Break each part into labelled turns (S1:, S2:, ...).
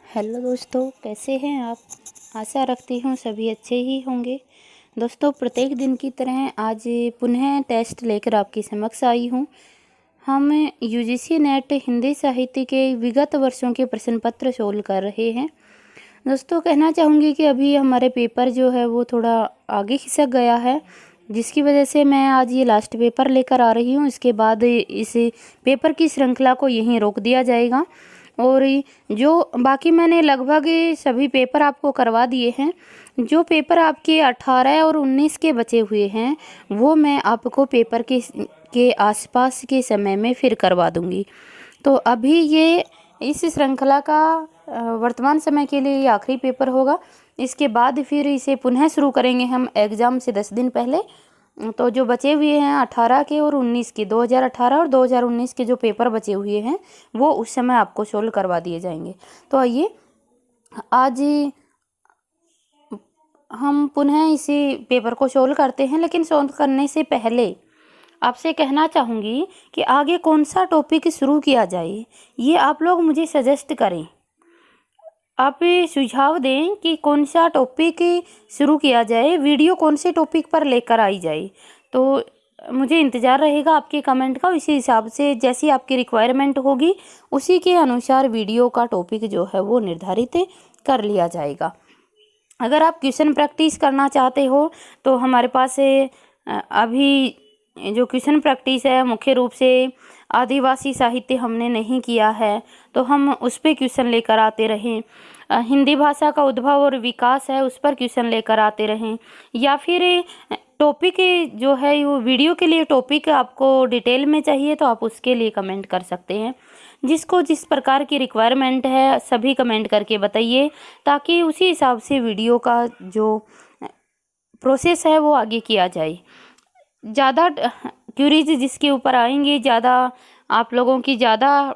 S1: Hello दोस्तों, कैसे हैं आप। आशा रखती हूँ सभी अच्छे ही होंगे। दोस्तों, प्रत्येक दिन की तरह आज पुनः टेस्ट लेकर आपके समक्ष आई हूँ। हम यूजीसी नेट हिंदी साहित्य के विगत वर्षों के प्रश्न पत्र सोल्व कर रहे हैं। दोस्तों, कहना चाहूँगी कि अभी हमारे पेपर जो है वो थोड़ा आगे खिसक गया है, जिसकी वजह से मैं आज ये लास्ट पेपर लेकर आ रही हूँ। इसके बाद इस पेपर की श्रृंखला को यहीं रोक दिया जाएगा और जो बाकी मैंने लगभग सभी पेपर आपको करवा दिए हैं। जो पेपर आपके 18 और 19 के बचे हुए हैं वो मैं आपको पेपर के आसपास के समय में फिर करवा दूंगी। तो अभी ये इस श्रृंखला का वर्तमान समय के लिए ये आखिरी पेपर होगा। इसके बाद फिर इसे पुनः शुरू करेंगे हम एग्ज़ाम से 10 दिन पहले। तो जो बचे हुए हैं 18 के और 19 के, 2018 और 2019 के जो पेपर बचे हुए हैं वो उस समय आपको सोल्व करवा दिए जाएंगे। तो आइए आज हम पुनः इसी पेपर को सोल्व करते हैं। लेकिन सोल्व करने से पहले आपसे कहना चाहूँगी कि आगे कौन सा टॉपिक शुरू किया जाए, ये आप लोग मुझे सजेस्ट करें। आप सुझाव दें कि कौन सा टॉपिक शुरू किया जाए, वीडियो कौन से टॉपिक पर लेकर आई जाए। तो मुझे इंतज़ार रहेगा आपके कमेंट का। इसी हिसाब से जैसी आपकी रिक्वायरमेंट होगी उसी के अनुसार वीडियो का टॉपिक जो है वो निर्धारित कर लिया जाएगा। अगर आप क्वेश्चन प्रैक्टिस करना चाहते हो तो हमारे पास अभी जो क्वेश्चन प्रैक्टिस है मुख्य रूप से आदिवासी साहित्य हमने नहीं किया है, तो हम उस पर क्वेश्चन लेकर आते रहें। हिंदी भाषा का उद्भव और विकास है, उस पर क्वेश्चन लेकर आते रहें। या फिर टॉपिक जो है वो वीडियो के लिए टॉपिक आपको डिटेल में चाहिए तो आप उसके लिए कमेंट कर सकते हैं। जिसको जिस प्रकार की रिक्वायरमेंट है सभी कमेंट करके बताइए, ताकि उसी हिसाब से वीडियो का जो प्रोसेस है वो आगे किया जाए। ज़्यादा क्यूरीज जिसके ऊपर आएंगे, ज़्यादा आप लोगों की ज़्यादा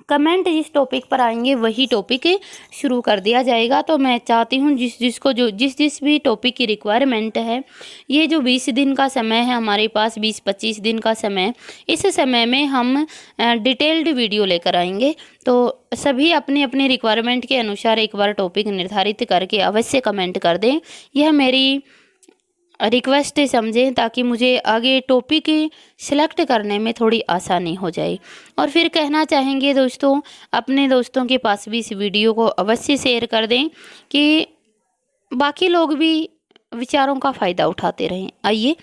S1: कमेंट जिस टॉपिक पर आएंगे वही टॉपिक शुरू कर दिया जाएगा। तो मैं चाहती हूँ जिस भी टॉपिक की रिक्वायरमेंट है, ये जो 20 दिन का समय है हमारे पास, 20-25 दिन का समय, इस समय में हम डिटेल्ड वीडियो लेकर आएंगे। तो सभी अपनी अपनी रिक्वायरमेंट के अनुसार एक बार टॉपिक निर्धारित करके अवश्य कमेंट कर दें। यह मेरी रिक्वेस्ट समझें ताकि मुझे आगे टॉपिक सिलेक्ट करने में थोड़ी आसानी हो जाए। और फिर कहना चाहेंगे दोस्तों, अपने दोस्तों के पास भी इस वीडियो को अवश्य शेयर कर दें कि बाकी लोग भी विचारों का फ़ायदा उठाते रहें। आइए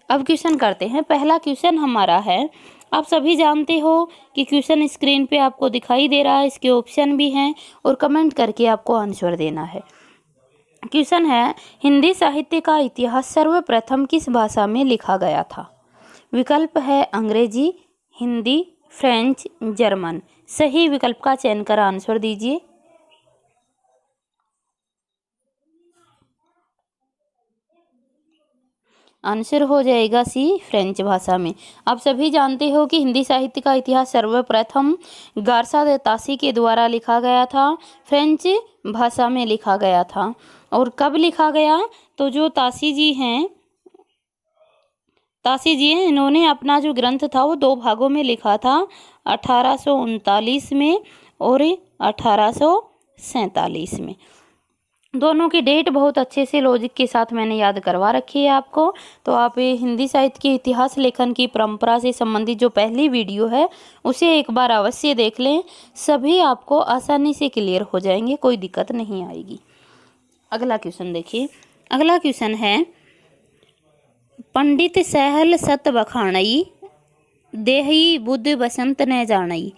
S1: अब क्वेश्चन करते हैं। पहला क्वेश्चन हमारा है, आप सभी जानते हो कि क्वेश्चन स्क्रीन पे आपको दिखाई दे रहा है, इसके ऑप्शन भी हैं और कमेंट करके आपको आंसर देना है। क्वेश्चन है, हिंदी साहित्य का इतिहास सर्वप्रथम किस भाषा में लिखा गया था। विकल्प है अंग्रेजी, हिंदी, फ्रेंच, जर्मन। सही विकल्प का चयन कर आंसर दीजिए। आंसर हो जाएगा सी, फ्रेंच भाषा में। आप सभी जानते हो कि हिंदी साहित्य का इतिहास सर्वप्रथम गारसा दे तासी के द्वारा लिखा गया था, फ्रेंच भाषा में लिखा गया था। और कब लिखा गया, तो जो तासी जी हैं इन्होंने अपना जो ग्रंथ था वो 2 भागों में लिखा था, 1839 में और 1847 में। दोनों की डेट बहुत अच्छे से लॉजिक के साथ मैंने याद करवा रखी है आपको। तो आप ये हिंदी साहित्य के इतिहास लेखन की परंपरा से संबंधित जो पहली वीडियो है उसे एक बार अवश्य देख लें। सभी आपको आसानी से क्लियर हो जाएंगे, कोई दिक्कत नहीं आएगी। अगला क्वेश्चन देखिए। अगला क्वेश्चन है, पंडित सहल सत बखाणई देहई बुद्ध बसंत न जानई।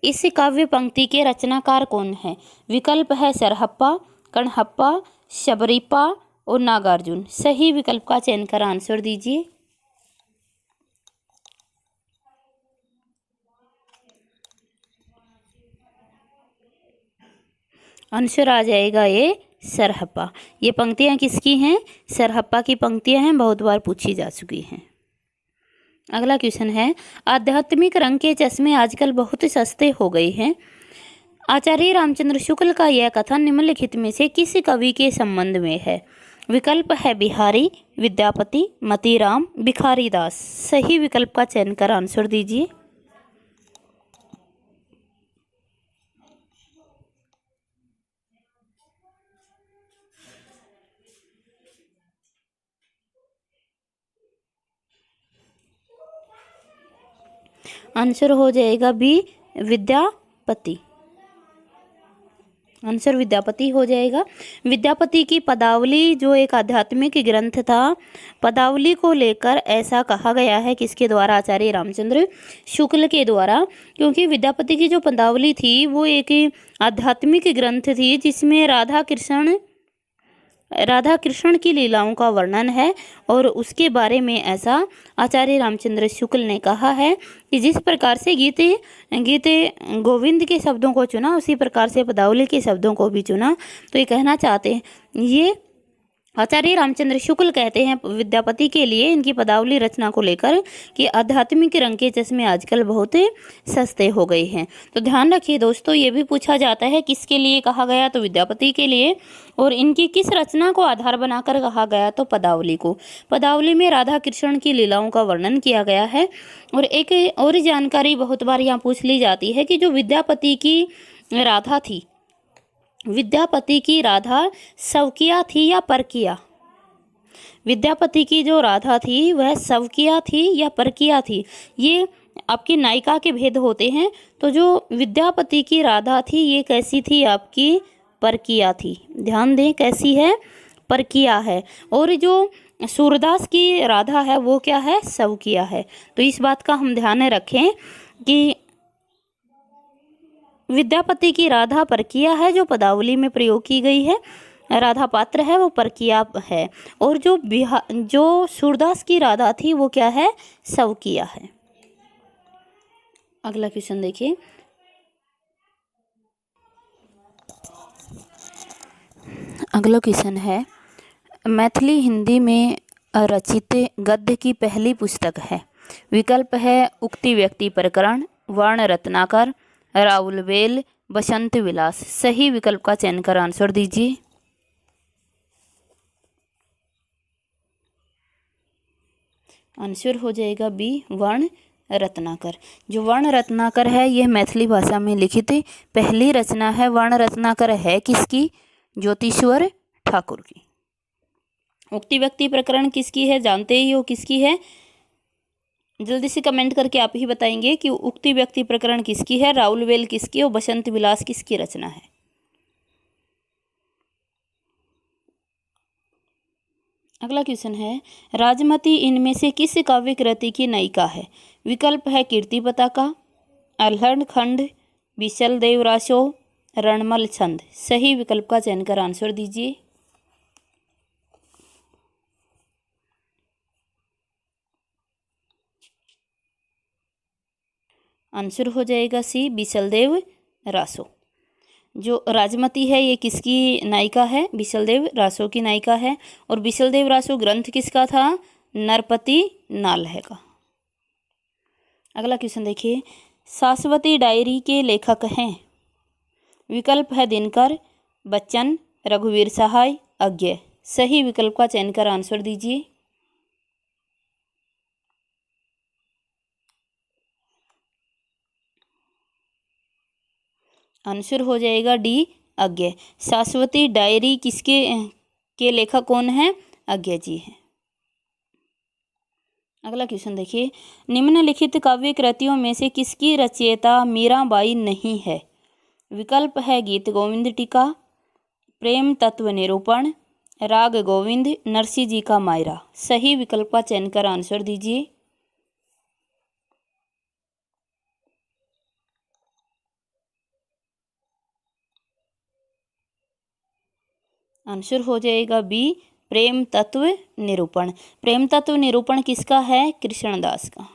S1: इस काव्य पंक्ति के रचनाकार कौन है। विकल्प है सरहप्पा, कणहप्पा, शबरीपा और नागार्जुन। सही विकल्प का चयन कर आंसर दीजिए। आंसर आ जाएगा ये सरहप्पा। ये पंक्तियां किसकी हैं, सरहप्पा की पंक्तियां हैं, बहुत बार पूछी जा चुकी हैं। अगला क्वेश्चन है, आध्यात्मिक रंग के चश्मे आजकल बहुत सस्ते हो गए हैं। आचार्य रामचंद्र शुक्ल का यह कथन निम्नलिखित में से किस कवि के संबंध में है। विकल्प है बिहारी, विद्यापति, मतीराम, भिखारी दास। सही विकल्प का चयन कर आंसर दीजिए। आंसर हो जाएगा बी विद्यापति। आंसर विद्यापति हो जाएगा। विद्यापति की पदावली जो एक आध्यात्मिक ग्रंथ था, पदावली को लेकर ऐसा कहा गया है किसके द्वारा? आचार्य रामचंद्र शुक्ल के द्वारा। क्योंकि विद्यापति की जो पदावली थी वो एक आध्यात्मिक ग्रंथ थी जिसमें राधा कृष्ण की लीलाओं का वर्णन है, और उसके बारे में ऐसा आचार्य रामचंद्र शुक्ल ने कहा है कि जिस प्रकार से गीते गोविंद के शब्दों को चुना, उसी प्रकार से पदावली के शब्दों को भी चुना। तो ये कहना चाहते हैं, ये आचार्य रामचंद्र शुक्ल कहते हैं विद्यापति के लिए इनकी पदावली रचना को लेकर कि आध्यात्मिक रंग के चश्मे आजकल बहुत सस्ते हो गए हैं। तो ध्यान रखिए दोस्तों, ये भी पूछा जाता है किसके लिए कहा गया, तो विद्यापति के लिए। और इनकी किस रचना को आधार बनाकर कहा गया, तो पदावली को। पदावली में राधा कृष्ण की लीलाओं का वर्णन किया गया है। और एक और जानकारी बहुत बार यहाँ पूछ ली जाती है कि जो विद्यापति की राधा थी, विद्यापति की राधा स्वकीया थी या परकीया? विद्यापति की जो राधा थी वह स्वकीया थी या परकीया थी? ये आपकी नायिका के भेद होते हैं। तो जो विद्यापति की राधा थी ये कैसी थी? आपकी परकीया थी। ध्यान दें, कैसी है? परकीया है। और जो सूरदास की राधा है वो क्या है? स्वकीया है। तो इस बात का हम ध्यान रखें कि विद्यापति की राधा परकीया है जो पदावली में प्रयोग की गई है, राधा पात्र है वो परकीया है। और जो सूरदास की राधा थी वो क्या है? स्वकीया है। अगला क्वेश्चन देखिए। अगला क्वेश्चन है, मैथिली हिंदी में रचित गद्य की पहली पुस्तक है। विकल्प है उक्ति व्यक्ति प्रकरण, वर्ण रत्नाकर, राउलवेल, बसंत विलास। सही विकल्प का चयन कर आंसर दीजिए। आंसर हो जाएगा बी वर्ण रत्नाकर। जो वर्ण रत्नाकर है यह मैथिली भाषा में लिखित पहली रचना है। वर्ण रत्नाकर है किसकी? ज्योतिश्वर ठाकुर की। उक्ति व्यक्ति प्रकरण किसकी है? जानते ही हो किसकी है? जल्दी से कमेंट करके आप ही बताएंगे कि उक्ति व्यक्ति प्रकरण किसकी है, राउलवेल किसकी और बसंत विलास किसकी रचना है। अगला क्वेश्चन है, राजमती इनमें से किस काव्य कृति की नायिका है? विकल्प है कीर्ति पताका, अल्हड़ खंड, बिसल देव रासो, रणमल छंद। सही विकल्प का चयन कर आंसर दीजिए। आंसर हो जाएगा सी बिसलदेव रासो। जो राजमती है ये किसकी नायिका है? बिसलदेव रासो की नायिका है। और बिसलदेव रासो ग्रंथ किसका था? नरपति नालह का। अगला क्वेश्चन देखिए, शाश्वती डायरी के लेखक हैं? विकल्प है दिनकर, बच्चन, रघुवीर सहाय, अज्ञे। सही विकल्प का चयन कर आंसर दीजिए। आंसर हो जाएगा डी अज्ञे। शाश्वती डायरी किसके के लेखक कौन है? अज्ञे जी हैं। अगला क्वेश्चन देखिए, निम्नलिखित काव्य कृतियों में से किसकी रचयिता मीराबाई नहीं है? विकल्प है गीत गोविंद टीका, प्रेम तत्व निरूपण, राग गोविंद, नरसिंह जी का मायरा। सही विकल्प का चयन कर आंसर दीजिए। आंसर हो जाएगा बी प्रेम तत्व निरूपण। प्रेम तत्व निरूपण किसका है? कृष्णदास का।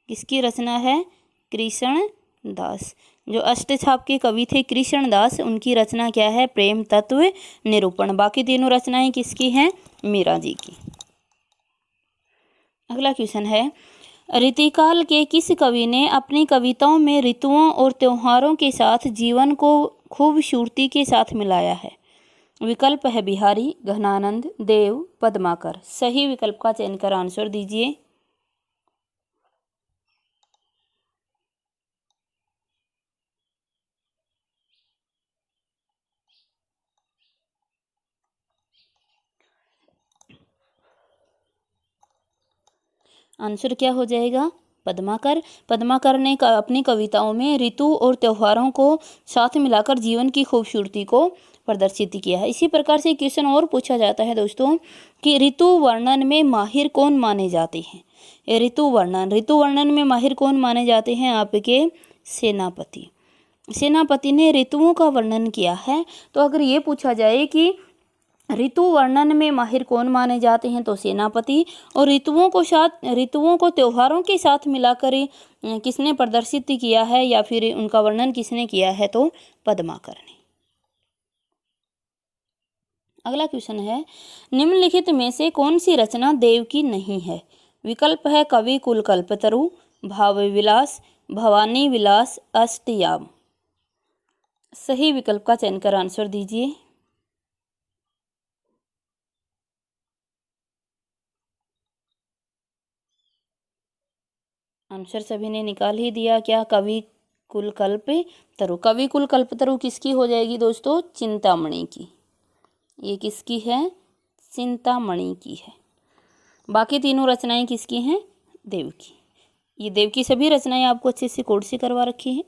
S1: किसकी रचना है? कृष्णदास। जो अष्टछाप के कवि थे कृष्णदास, उनकी रचना क्या है? प्रेम तत्व निरूपण। बाकी तीनों रचनाएं किसकी हैं? मीरा जी की। अगला क्वेश्चन है, ऋतुकाल के किस कवि ने अपनी कविताओं में ऋतुओं और त्योहारों के साथ जीवन को खूबसूरती के साथ मिलाया है? विकल्प है बिहारी, घनानंद, देव, पद्माकर। सही विकल्प का चयन कर आंसर दीजिए। आंसर क्या हो जाएगा? पद्माकर। पद्माकर ने अपनी कविताओं में ऋतु और त्योहारों को साथ मिलाकर जीवन की खूबसूरती को प्रदर्शित किया है। इसी प्रकार से क्वेश्चन और पूछा जाता है दोस्तों कि ऋतु वर्णन में माहिर कौन माने जाते हैं। ऋतु वर्णन में माहिर कौन माने जाते हैं? आपके सेनापति। सेनापति ने ऋतुओं का वर्णन किया है। तो अगर ये पूछा जाए कि ऋतु वर्णन में माहिर कौन माने जाते हैं तो सेनापति, और ऋतुओं को त्योहारों के साथ मिलाकर किसने प्रदर्शित किया है या फिर उनका वर्णन किसने किया है? तो पद्माकर ने। अगला क्वेश्चन है, निम्नलिखित में से कौन सी रचना देव की नहीं है? विकल्प है कवि कुल कल्पतरु, भाव विलास, भवानी विलास, अष्टयाम। सही विकल्प का चयन कर आंसर दीजिए। आंसर सभी ने निकाल ही दिया क्या? कवि कुल कल्पतरु। कवि कुल कल्पतरु किसकी हो जाएगी दोस्तों? चिंतामणि की। ये किसकी है? चिंतामणि की है। बाकी तीनों रचनाएं किसकी हैं? देव की। ये देव की सभी रचनाएं आपको अच्छे से कोड से करवा रखी हैं।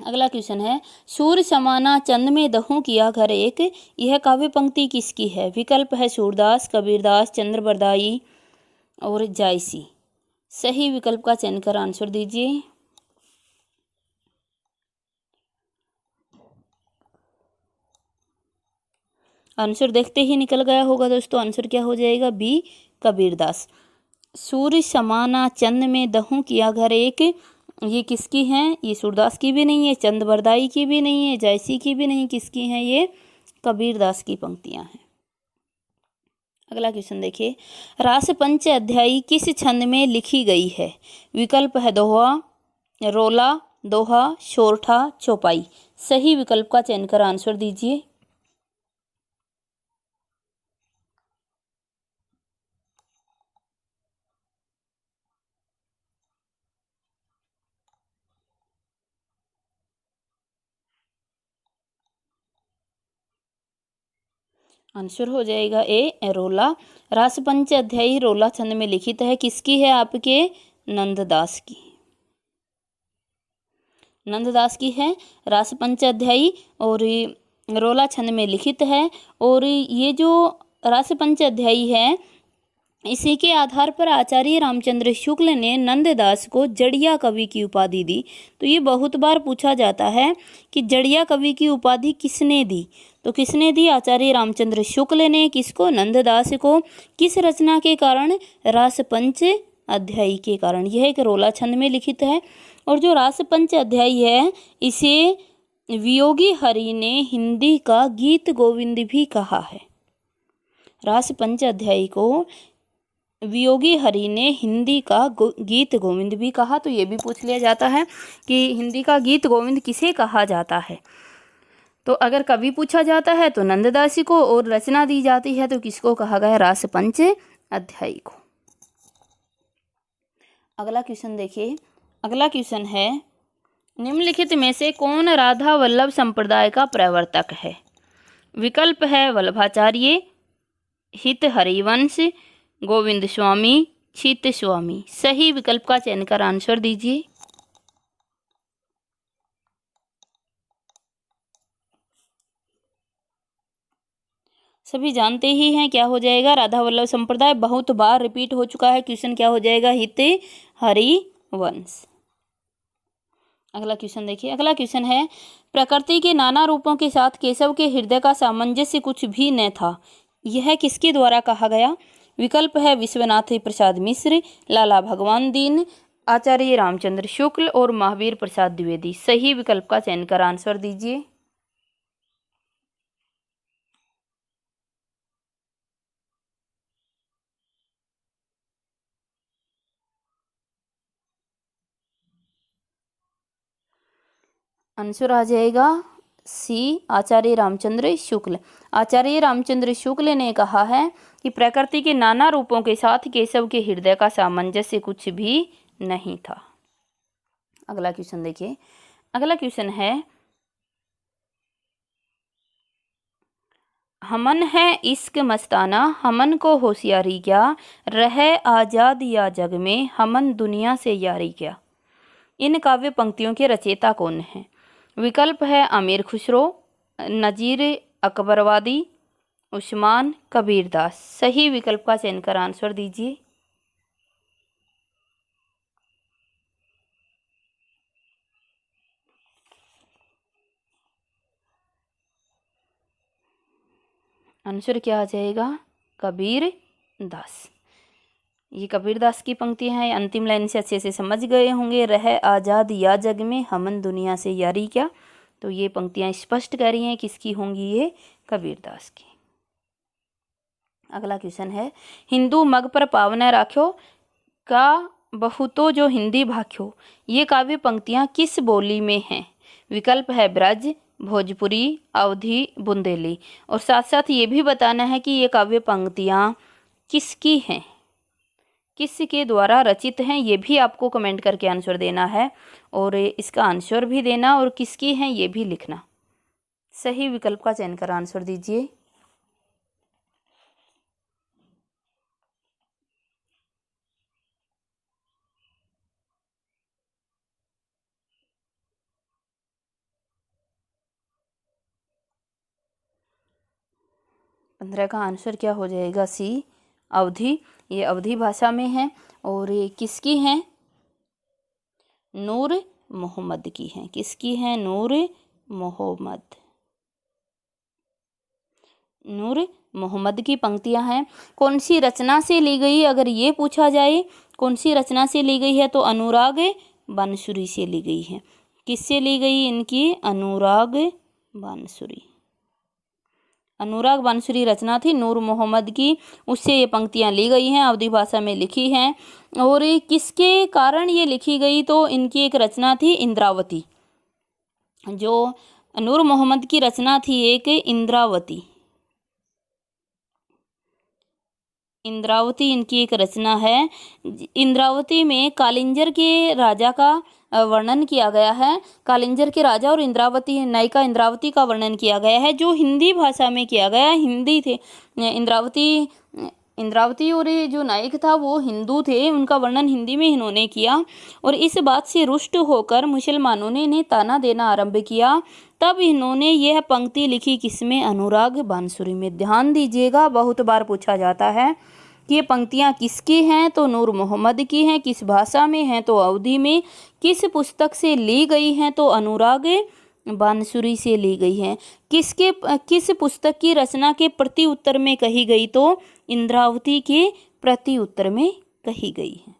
S1: अगला क्वेश्चन है, सूर्य समाना चंद में दहूं किया घर एक, यह काव्य पंक्ति किसकी है? विकल्प है सूरदास, कबीरदास, चंद्रबरदाई और जायसी। सही विकल्प का चयन कर आंसर दीजिए। आंसर देखते ही निकल गया होगा दोस्तों। आंसर क्या हो जाएगा? बी, कबीरदास। सूर्य समाना चंद में दहूं किया घर एक, ये किसकी हैं? ये सूरदास की भी नहीं है, चंद्रबरदाई की भी नहीं है, जायसी की भी नहीं। किसकी हैं? ये कबीरदास की पंक्तियां हैं। अगला क्वेश्चन देखिए, रास पंच अध्यायी किस छंद में लिखी गई है? विकल्प है दोहा, रोला, दोहा, शोरठा, चौपाई। सही विकल्प का चयन कर आंसर दीजिए। आंसर हो जाएगा ए, रोला। रास पंच अध्यायी रोला छंद में लिखित है। किसकी है? आपके नंददास की। नंददास की है रास पंच अध्यायी, और रोला छंद में लिखित है। और ये जो रास पंच अध्यायी है, इसी के आधार पर आचार्य रामचंद्र शुक्ल ने नंददास को जड़िया कवि की उपाधि दी। तो ये बहुत बार पूछा जाता है कि जड़िया कवि की उपाधि किसने दी? तो किसने दी? आचार्य रामचंद्र शुक्ल ने। किसको? नंददास को। किस रचना के कारण? रास पंच अध्यायी के कारण। यह एक रोला छंद में लिखित है। और जो रास पंच अध्यायी है, इसे वियोगी हरि ने हिंदी का गीत गोविंद भी कहा है। रास पंच अध्यायी को वियोगी हरि ने हिंदी का गीत गोविंद भी कहा। तो ये भी पूछ लिया जाता है कि हिंदी का गीत गोविंद किसे कहा जाता है। तो अगर कवि पूछा जाता है तो नंददासी को, और रचना दी जाती है तो किसको कहा गया? रास पंच अध्यायी को। अगला क्वेश्चन देखिए। अगला क्वेश्चन है, निम्नलिखित में से कौन राधा वल्लभ संप्रदाय का प्रवर्तक है? विकल्प है वल्लभाचार्य, हित हरिवंश, गोविंद स्वामी, चित्त स्वामी। सही विकल्प का चयन कर आंसर दीजिए। सभी जानते ही हैं क्या हो जाएगा? राधा वल्लभ संप्रदाय बहुत बार रिपीट हो चुका है। क्वेश्चन क्या हो जाएगा? हित हरिवंश। अगला क्वेश्चन देखिए। अगला क्वेश्चन है, प्रकृति के नाना रूपों के साथ केशव के हृदय का सामंजस्य कुछ भी न था, यह किसके द्वारा कहा गया? विकल्प है विश्वनाथ प्रसाद मिश्र, लाला भगवान दीन, आचार्य रामचंद्र शुक्ल और महावीर प्रसाद द्विवेदी। सही विकल्प का चयन कर आंसर दीजिए। आंसर आ जाएगा सी, आचार्य रामचंद्र शुक्ल। आचार्य रामचंद्र शुक्ल ने कहा है कि प्रकृति के नाना रूपों के साथ केशव के हृदय का सामंजस्य कुछ भी नहीं था। अगला क्वेश्चन देखिए। अगला क्वेश्चन है, हमन है इश्क मस्ताना, हमन को होशियारी क्या, रहे आज़ाद या जग में, हमन दुनिया से यारी क्या। इन काव्य पंक्तियों के रचयिता कौन हैं? विकल्प है अमीर खुसरो, नजीर अकबरवादी, उस्मान कबीरदास। सही विकल्प का चयन कर आंसर दीजिए। आंसर क्या आ जाएगा? कबीर दास। ये कबीर दास की पंक्तियां हैं। अंतिम लाइन से अच्छे से समझ गए होंगे, रह आज़ाद या जग में, हमन दुनिया से यारी क्या। तो ये पंक्तियां स्पष्ट कर रही हैं किसकी होंगी? ये कबीर दास की। अगला क्वेश्चन है, हिंदू मग पर पावन राख्यो का बहुतो जो हिंदी भाख्यो, ये काव्य पंक्तियां किस बोली में हैं? विकल्प है ब्रज, भोजपुरी, अवधी, बुंदेली। और साथ साथ ये भी बताना है कि ये काव्य पंक्तियां किसकी हैं, किसके द्वारा रचित हैं, ये भी आपको कमेंट करके आंसर देना है। और इसका आंसर भी देना और किसकी हैं ये भी लिखना। सही विकल्प का चयन कर आंसर दीजिए। पंद्रह का आंसर क्या हो जाएगा? सी, अवधी। ये अवधी भाषा में है और ये किसकी हैं? नूर मोहम्मद की हैं। किसकी हैं? नूर मोहम्मद। नूर मोहम्मद की पंक्तियां हैं। कौन सी रचना से ली गई? अगर ये पूछा जाए कौन सी रचना से ली गई है तो अनुराग बांसुरी से ली गई है। किससे ली गई इनकी? अनुराग बांसुरी। अनुराग बांसुरी रचना थी नूर मोहम्मद की, उससे ये पंक्तियां ली गई हैं, अवधी भाषा में लिखी हैं। और ये किसके कारण ये लिखी गई? तो इनकी एक रचना थी इंद्रावती। जो नूर मोहम्मद की रचना थी एक इंद्रावती। इंद्रावती इनकी एक रचना है। इंद्रावती में कालिंजर के राजा का वर्णन किया गया है। कालिंजर के राजा और इंद्रावती नायिका इंद्रावती का वर्णन किया गया है, जो हिंदी भाषा में किया गया है। हिंदी थे इंद्रावती और ये जो नायक था वो हिंदू थे, उनका वर्णन हिंदी में इन्होंने किया। और इस बात से रुष्ट होकर मुसलमानों ने इन्हें ताना देना आरंभ किया। तब इन्होंने यह पंक्ति लिखी, किसमें? अनुराग बांसुरी में। ध्यान दीजिएगा, बहुत बार पूछा जाता है कि ये पंक्तियां किसकी हैं तो नूर मोहम्मद की हैं। किस भाषा में हैं तो अवधी में। किस पुस्तक से ली गई हैं तो अनुराग बांसुरी से ली गई हैं। किस पुस्तक की रचना के प्रति उत्तर में कही गई तो इंद्रावती के प्रति उत्तर में कही गई है।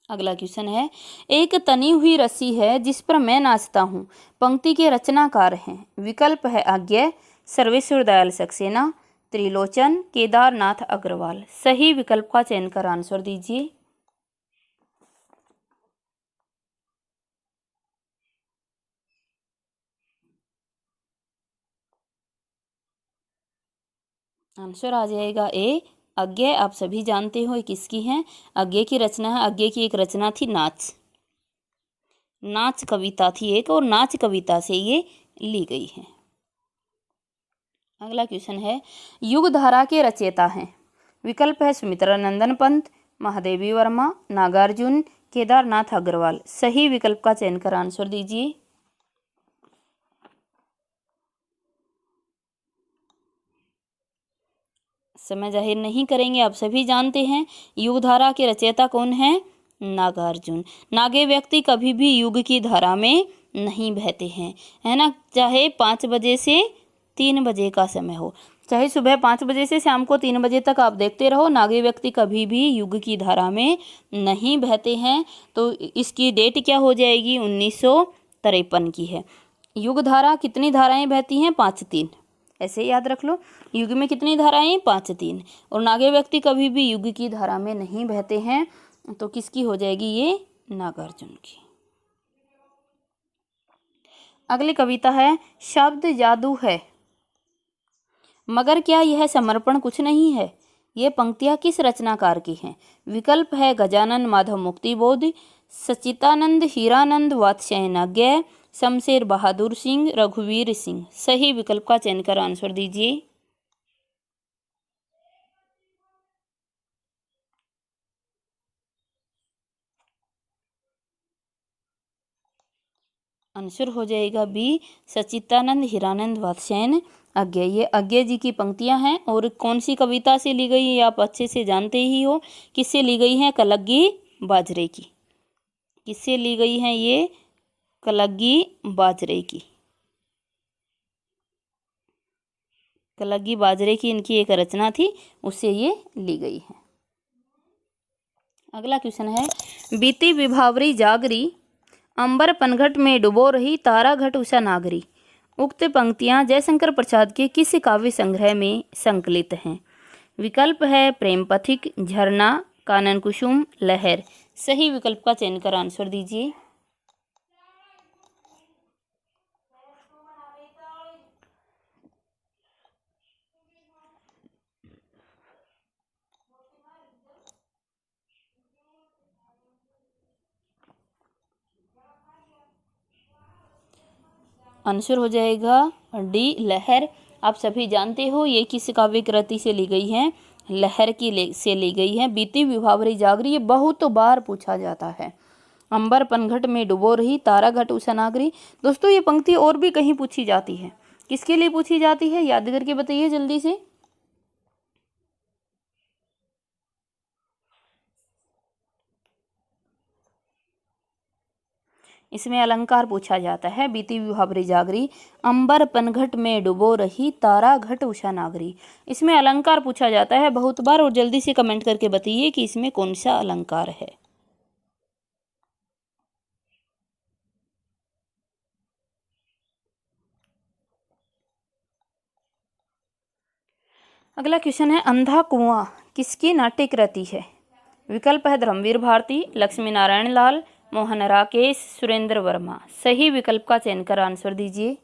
S1: अगला क्वेश्चन है, एक तनी हुई रस्सी है जिस पर मैं नाचता हूँ, पंक्ति के रचनाकार हैं। विकल्प है आज्ञा, सर्वेश्वर दयाल सक्सेना, त्रिलोचन, केदारनाथ अग्रवाल। सही विकल्प का चयन कर आंसर दीजिए। आंसर आ जाएगा ए, अज्ञे। आप सभी जानते हो ये किसकी हैं? अज्ञे की रचना है। अज्ञे की एक रचना थी नाच। नाच कविता थी एक, और नाच कविता से ये ली गई है। अगला क्वेश्चन है, युग धारा के रचयिता हैं। विकल्प है सुमित्रा नंदन पंत, महादेवी वर्मा, नागार्जुन, केदारनाथ अग्रवाल। सही विकल्प का चयन कर आंसर दीजिए। समय जाहिर नहीं करेंगे, आप सभी जानते हैं युग धारा के रचयिता कौन है? नागार्जुन। नागे व्यक्ति कभी भी युग की धारा में नहीं बहते हैं, है ना। चाहे 5 बजे से 3 बजे का समय हो, चाहे सुबह 5 बजे से शाम को 3 बजे तक आप देखते रहो, नागे व्यक्ति कभी भी युग की धारा में नहीं बहते हैं। तो इसकी डेट क्या हो जाएगी? 1953 की है। युग धारा कितनी धाराएं बहती हैं? 5 3। ऐसे याद रख लो, युग में कितनी धाराएं? 5 3। और नागे व्यक्ति कभी भी युग की धारा में नहीं बहते हैं। तो किसकी हो जाएगी ये? नागार्जुन की। अगली कविता है, शब्द जादू है मगर क्या यह समर्पण कुछ नहीं है। ये पंक्तियां किस रचनाकार की हैं? विकल्प है गजानन माधव मुक्तिबोध, सच्चिदानंद, हीरानंद, वात्स्यायन अज्ञे, शमशेर बहादुर सिंह, रघुवीर सिंह। सही विकल्प का चयन कर आंसर दीजिए। आंसर हो जाएगा बी, सच्चिदानंद हीरानंद वात्स्यायन अज्ञे। ये अज्ञे जी की पंक्तियां हैं और कौन सी कविता से ली गई ये आप अच्छे से जानते ही हो। किससे ली गई है? कलगी बाजरे की। किससे ली गई है ये? कलगी बाजरे की। कलगी बाजरे की इनकी एक रचना थी, उससे ये ली गई है। अगला क्वेश्चन है, बीती विभावरी जागरी, अंबर पनघट में डुबो रही, तारा घट उषा नागरी। उक्त पंक्तियां जयशंकर प्रसाद के किस काव्य संग्रह में संकलित हैं? विकल्प है प्रेम पथिक, झरना, कानन कुसुम, लहर। सही विकल्प का चयन कर आंसर दीजिए। आंसर हो जाएगा डी, लहर। आप सभी जानते हो ये किस काव्य कृति से ली गई है? लहर से ली गई है। बीती विभावरी जागरी, ये बहुत बार पूछा जाता है। अंबर पनघट में डुबो रही, तारा घट उषा नागरी। दोस्तों ये पंक्ति और भी कहीं पूछी जाती है, किसके लिए पूछी जाती है याद करके बताइए जल्दी से। इसमें अलंकार पूछा जाता है। बीती विभावरी जागरी, अंबर पनघट में डुबो रही, तारा घट उषा नागरी। इसमें अलंकार पूछा जाता है बहुत बार, और जल्दी से कमेंट करके बताइए कि इसमें कौन सा अलंकार है। अगला क्वेश्चन है, अंधा कुआं किसकी नाट्य कृति है? विकल्प है धर्मवीर भारती, लक्ष्मी नारायण लाल, मोहन राकेश, सुरेंद्र वर्मा। सही विकल्प का चयन कर आंसर दीजिए।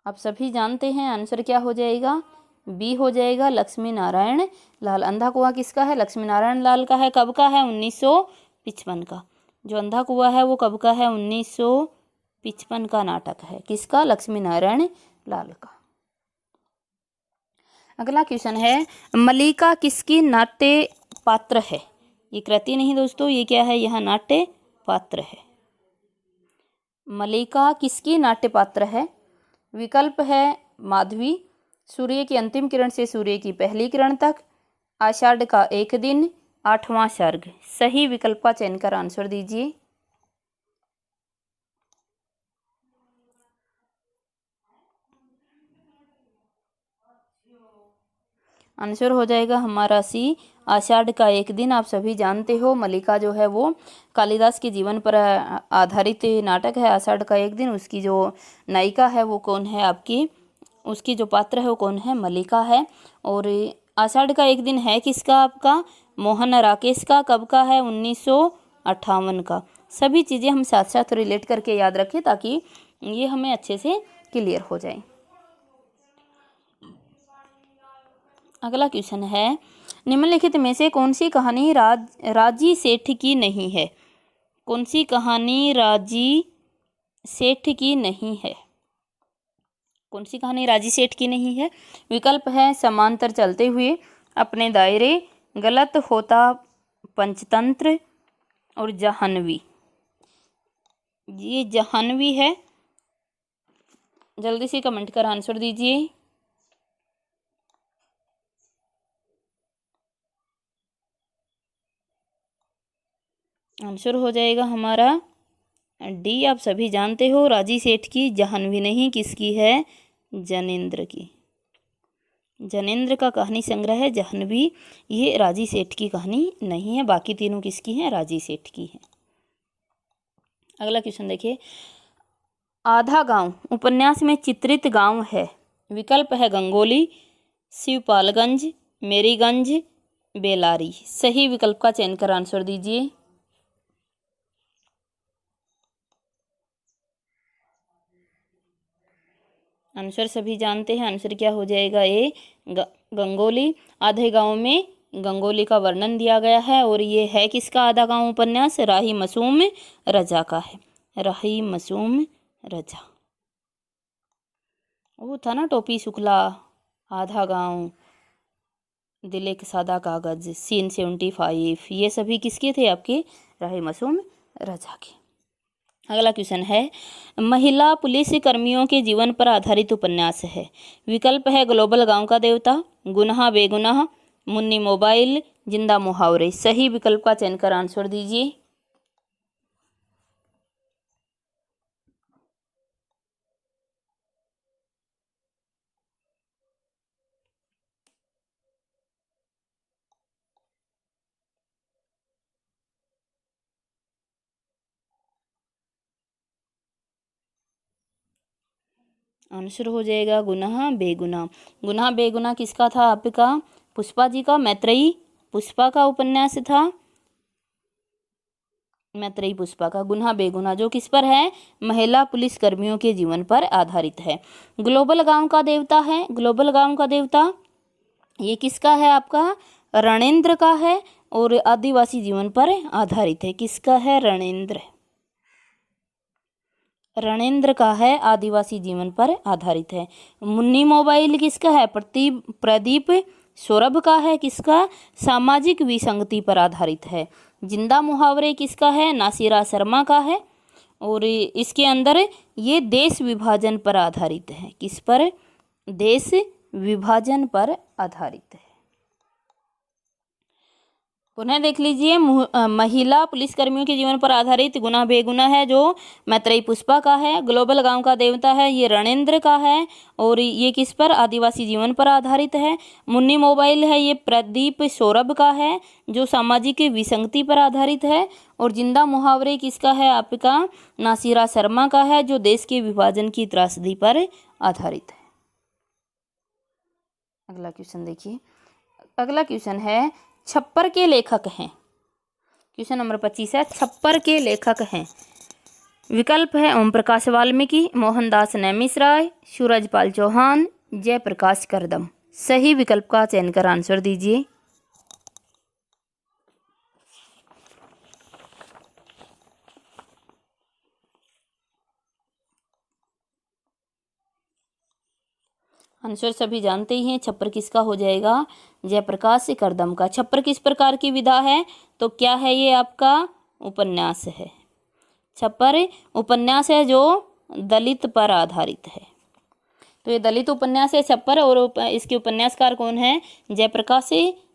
S1: आप सभी जानते हैं आंसर क्या हो जाएगा? बी हो जाएगा, लक्ष्मी नारायण लाल। अंधा कुआं किसका है? लक्ष्मी नारायण लाल का है। कब का है? 1955 का। जो अंधा कुआं है वो कब का है? 1955 का नाटक है। किसका? लक्ष्मी नारायण लाल का। अगला क्वेश्चन है, मल्लिका किसकी नाट्य पात्र है? ये कृति नहीं दोस्तों, ये क्या है? यह नाट्य पात्र है। मल्लिका किसकी नाट्य पात्र है? विकल्प है माधवी, सूर्य की अंतिम किरण से सूर्य की पहली किरण तक, आषाढ़ का एक दिन, आठवां सर्ग। सही विकल्प का चयन कर आंसर दीजिए। आंसर हो जाएगा हमारा सी, आषाढ़ का एक दिन। आप सभी जानते हो मल्लिका जो है वो कालिदास के जीवन पर आधारित नाटक है। आषाढ़ का एक दिन, उसकी जो नायिका है वो कौन है आपकी? उसकी जो पात्र है वो कौन है? मल्लिका है। और आषाढ़ का एक दिन है किसका? आपका मोहन राकेश का। कब का है? 1958 का। सभी चीज़ें हम साथ साथ रिलेट करके याद रखें ताकि ये हमें अच्छे से क्लियर हो जाए। अगला क्वेश्चन है, निम्नलिखित में से कौन सी कहानी राजी सेठ की नहीं है? कौन सी कहानी राजी सेठ की नहीं है? कौन सी कहानी राजी सेठ की नहीं है? विकल्प है समांतर चलते हुए, अपने दायरे, गलत होता पंचतंत्र, और जाह्नवी। ये जाह्नवी है। जल्दी से कमेंट कर आंसर दीजिए। आंसर हो जाएगा हमारा डी। आप सभी जानते हो राजी सेठ की, जाह्नवी नहीं। किसकी है? जनेंद्र की। जनेंद्र का कहानी संग्रह है जाह्नवी। ये राजी सेठ की कहानी नहीं है। बाकी तीनों किसकी हैं? राजी सेठ की है। अगला क्वेश्चन देखिए, आधा गांव उपन्यास में चित्रित गांव है। विकल्प है गंगोली, शिवपालगंज, मेरीगंज, बेलारी। सही विकल्प का चयन कर आंसर दीजिए। आंसर सभी जानते हैं। आंसर क्या हो जाएगा? ए, गंगोली। आधे गांव में गंगोली का वर्णन दिया गया है और ये है किसका आधा गांव उपन्यास? राही मासूम रजा का है। राही मासूम रजा। वो था ना टोपी शुक्ला, आधा गांव, दिल एक सादा कागज, सीन 75, ये सभी किसके थे? आपके राही मासूम रजा के। अगला क्वेश्चन है, महिला पुलिस कर्मियों के जीवन पर आधारित उपन्यास है। विकल्प है ग्लोबल गांव का देवता, गुनाह बेगुनाह, मुन्नी मोबाइल, जिंदा मुहावरे। सही विकल्प का चयन कर आंसर दीजिए। आंसर हो जाएगा गुनाह बेगुनाह। गुनाह बेगुनाह किसका था? आपका पुष्पा जी का, मैत्रेयी पुष्पा का उपन्यास था। मैत्रेयी पुष्पा का गुनाह बेगुनाह, जो किस पर है? महिला पुलिस कर्मियों के जीवन पर आधारित है। ग्लोबल गांव का देवता है, ग्लोबल गांव का देवता ये किसका है? आपका रणेंद्र का है और आदिवासी जीवन पर आधारित है। किसका है? रणेंद्र, रणेंद्र का है, आदिवासी जीवन पर आधारित है। मुन्नी मोबाइल किसका है? प्रदीप सौरभ का है। किसका? सामाजिक विसंगति पर आधारित है। जिंदा मुहावरे किसका है? नासिरा शर्मा का है और इसके अंदर ये देश विभाजन पर आधारित है। किस पर? देश विभाजन पर आधारित है। पुनः देख लीजिए, महिला पुलिसकर्मियों के जीवन पर आधारित गुनाह बेगुनाह है, जो मैत्रेयी पुष्पा का है। ग्लोबल गांव का देवता है, ये रणेंद्र का है और ये किस पर? आदिवासी जीवन पर आधारित है। मुन्नी मोबाइल है, ये प्रदीप सौरभ का है, जो सामाजिक विसंगति पर आधारित है। और जिंदा मुहावरे किसका है? आपका नासिरा शर्मा का है, जो देश के विभाजन की त्रासदी पर आधारित है। अगला क्वेश्चन देखिए। अगला क्वेश्चन है, छप्पर के लेखक हैं। क्वेश्चन नंबर 25 है, छप्पर के लेखक हैं। विकल्प है ओम प्रकाश वाल्मीकि, मोहनदास नैमिषराय, सूरजपाल चौहान, जयप्रकाश करदम। सही विकल्प का चयन कर आंसर दीजिए। आंसर सभी जानते ही हैं, छप्पर किसका हो जाएगा? जयप्रकाश करदम का। छप्पर किस प्रकार की विधा है? तो क्या है ये? आपका उपन्यास है। छप्पर उपन्यास है जो दलित पर आधारित है। तो ये दलित उपन्यास है छप्पर, और इसके उपन्यासकार कौन है? जयप्रकाश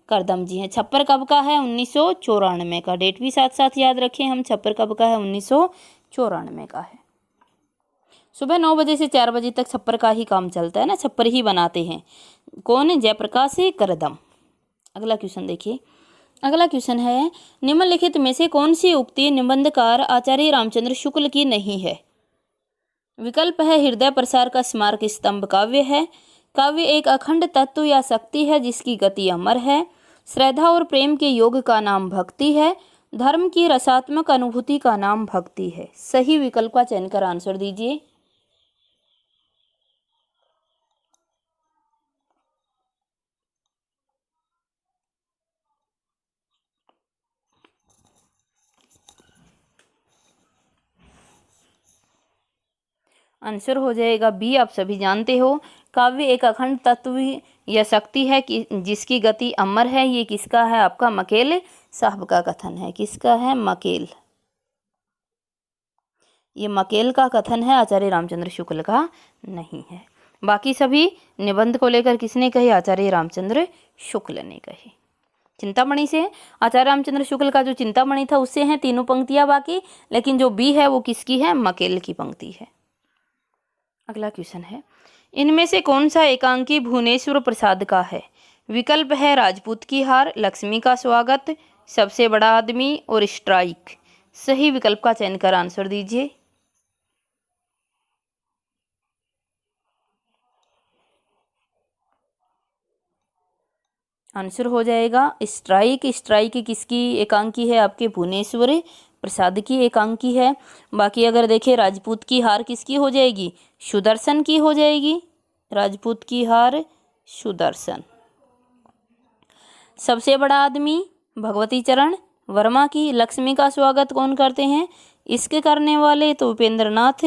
S1: करदम जी हैं। छप्पर कब का है? 1994 का। डेट भी साथ साथ याद रखें हम, छप्पर कब का है? 1994 का है। सुबह 9 बजे से 4 बजे तक छप्पर का ही काम चलता है ना, छप्पर ही बनाते हैं। कौन? जयप्रकाश करदम। अगला क्वेश्चन देखिए। अगला क्वेश्चन है, निम्नलिखित में से कौन सी उक्ति निबंधकार आचार्य रामचंद्र शुक्ल की नहीं है? विकल्प है हृदय प्रसार का स्मारक स्तंभ काव्य है, काव्य एक अखंड तत्व या शक्ति है जिसकी गति अमर है, श्रद्धा और प्रेम के योग का नाम भक्ति है, धर्म की रसात्मक अनुभूति का नाम भक्ति है। सही विकल्प का चयन कर आंसर दीजिए। आंसर हो जाएगा बी। आप सभी जानते हो, काव्य एक अखंड तत्व या शक्ति है कि जिसकी गति अमर है। ये किसका है? आपका मकेल साहब का कथन है। किसका है? मकेल। ये मकेल का कथन है, आचार्य रामचंद्र शुक्ल का नहीं है। बाकी सभी निबंध को लेकर किसने कही? आचार्य रामचंद्र शुक्ल ने कही। चिंतामणि से आचार्य रामचंद्र शुक्ल का जो चिंतामणि था उससे हैं तीनों पंक्तियां बाकी, लेकिन जो बी है वो किसकी है? मकेल की पंक्ति है। अगला क्वेश्चन है, इनमें से कौन सा एकांकी भुवनेश्वर प्रसाद का है? विकल्प है राजपूत की हार, लक्ष्मी का स्वागत, सबसे बड़ा आदमी और स्ट्राइक। सही विकल्प का चयन कर आंसर दीजिए। आंसर हो जाएगा स्ट्राइक। स्ट्राइक किसकी एकांकी है? आपके भुवनेश्वर प्रसाद की एकांकी है। बाकी अगर देखें, राजपूत की हार किसकी हो जाएगी? सुदर्शन की हो जाएगी। राजपूत की हार सुदर्शन। सबसे बड़ा आदमी भगवती चरण वर्मा की। लक्ष्मी का स्वागत कौन करते हैं? इसके करने वाले तो उपेंद्र नाथ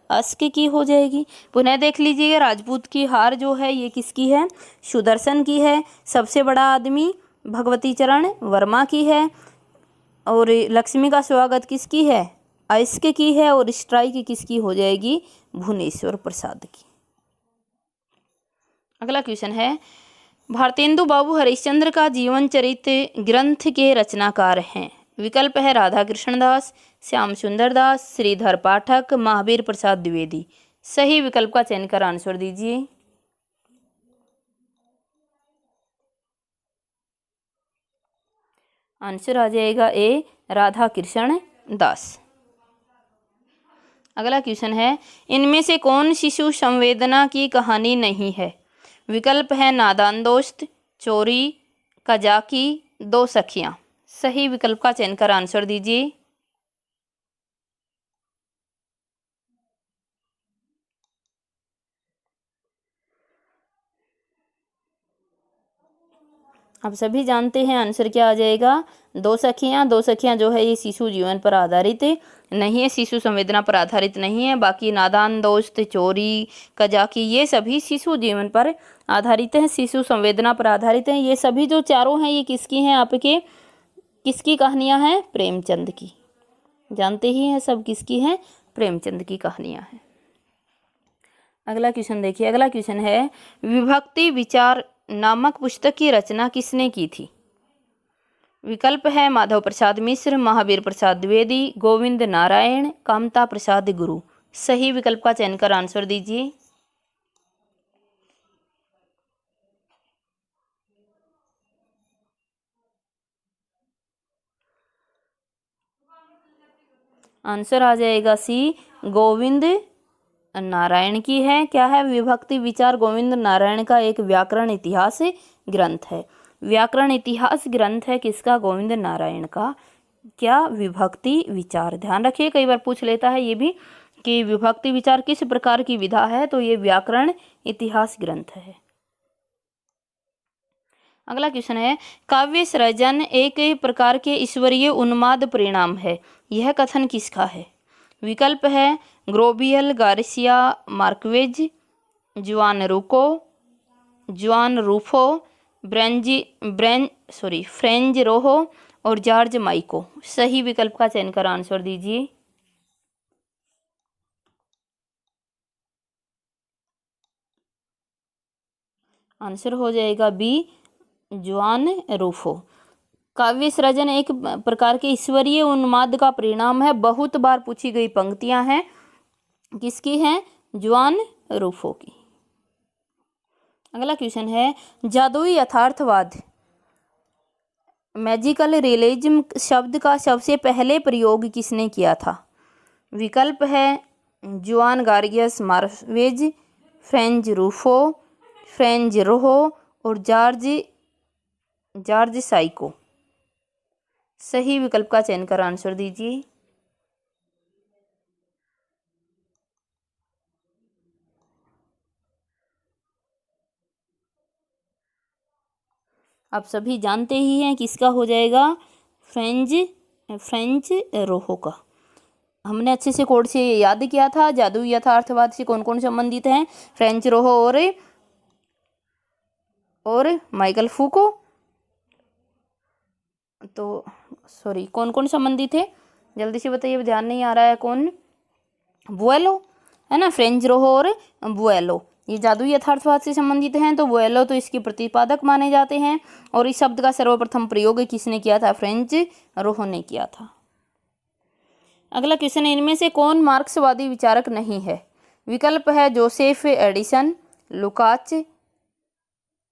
S1: अस्क की हो जाएगी। पुनः देख लीजिएगा, राजपूत की हार जो है ये किसकी है? सुदर्शन की है। सबसे बड़ा आदमी भगवती चरण वर्मा की है। और लक्ष्मी का स्वागत किसकी है? अस्क की है। और स्ट्राइक किसकी हो जाएगी? भुवनेश्वर प्रसाद की। अगला क्वेश्चन है, भारतेंदु बाबू हरिश्चंद्र का जीवन चरित्र ग्रंथ के रचनाकार हैं। विकल्प है राधा कृष्ण दास, श्याम सुंदर दास, श्रीधर पाठक, महावीर प्रसाद द्विवेदी। सही विकल्प का चयन कर आंसर दीजिए। आंसर आ जाएगा ए, राधा कृष्ण दास। अगला क्वेश्चन है, इनमें से कौन शिशु संवेदना की कहानी नहीं है? विकल्प है नादान दोस्त, चोरी, कजाकी, दो सखियां। सही विकल्प का चयन कर आंसर दीजिए। आप सभी जानते हैं आंसर क्या आ जाएगा? दो सखियां। दो सखियां जो है ये शिशु जीवन पर आधारित नहीं है, शिशु संवेदना पर आधारित नहीं है। बाकी नादान दोस्त, चोरी, कजाकी ये सभी शिशु जीवन पर आधारित हैं, शिशु संवेदना पर आधारित हैं। ये सभी जो चारों हैं ये किसकी हैं? आपके किसकी कहानियां हैं? प्रेमचंद की। जानते ही हैं सब किसकी हैं? प्रेमचंद की कहानियां हैं। अगला क्वेश्चन देखिए। अगला क्वेश्चन है, विभक्ति विचार नामक पुस्तक की रचना किसने की थी? विकल्प है माधव प्रसाद मिश्र, महावीर प्रसाद द्विवेदी, गोविंद नारायण, कामता प्रसाद गुरु। सही विकल्प का चयन कर आंसर दीजिए। आंसर आ जाएगा सी, गोविंद नारायण की है। क्या है? विभक्ति विचार गोविंद नारायण का एक व्याकरण इतिहास ग्रंथ है। व्याकरण इतिहास ग्रंथ है किसका? गोविंद नारायण का। क्या? विभक्ति विचार। ध्यान रखिए, कई बार पूछ लेता है ये भी कि विभक्ति विचार किस प्रकार की विधा है, तो ये व्याकरण इतिहास ग्रंथ है। अगला क्वेश्चन है, काव्य सृजन एक प्रकार के ईश्वरीय उन्माद परिणाम है, यह कथन किसका है? विकल्प है ग्रोबियल गार्सिया मार्क्वेज, जुआन रूफो, फ्रेंज रोहो और जॉर्ज माइको। सही विकल्प का चयन कर आंसर दीजिए। आंसर हो जाएगा बी, जुआन रूफो। काव्य सृजन एक प्रकार के ईश्वरीय उन्माद का परिणाम है, बहुत बार पूछी गई पंक्तियां हैं। किसकी हैं? जुआन रूफो की। अगला क्वेश्चन है, जादुई यथार्थवाद मैजिकल रियलिज्म शब्द का सबसे पहले प्रयोग किसने किया था? विकल्प है जुआन गार्गियस मार्क्वेज, फ्रेंज रूफो, फ्रेंज रोहो और जॉर्ज साइको। सही विकल्प का चयन कर आंसर दीजिए। आप सभी जानते ही हैं किसका हो जाएगा? फ्रेंच रोहो का। हमने अच्छे से कोड से याद किया था। जादुई यथार्थवाद से कौन कौन संबंधित हैं? फ्रेंच रोहो और माइकल फूको। तो सॉरी, कौन कौन संबंधित थे? जल्दी से बताइए, ध्यान नहीं आ रहा है। कौन? बुएलो है ना, फ्रेंच रोहो और बुएलो ये जादुई यथार्थवाद से संबंधित हैं। तो बुएलो तो इसके प्रतिपादक माने जाते हैं। और इस शब्द का सर्वप्रथम प्रयोग किसने किया था? फ्रेंच रोहो ने किया था। अगला क्वेश्चन है, इनमें से कौन मार्क्सवादी विचारक नहीं है? विकल्प है जोसेफ एडिसन, लुकाच,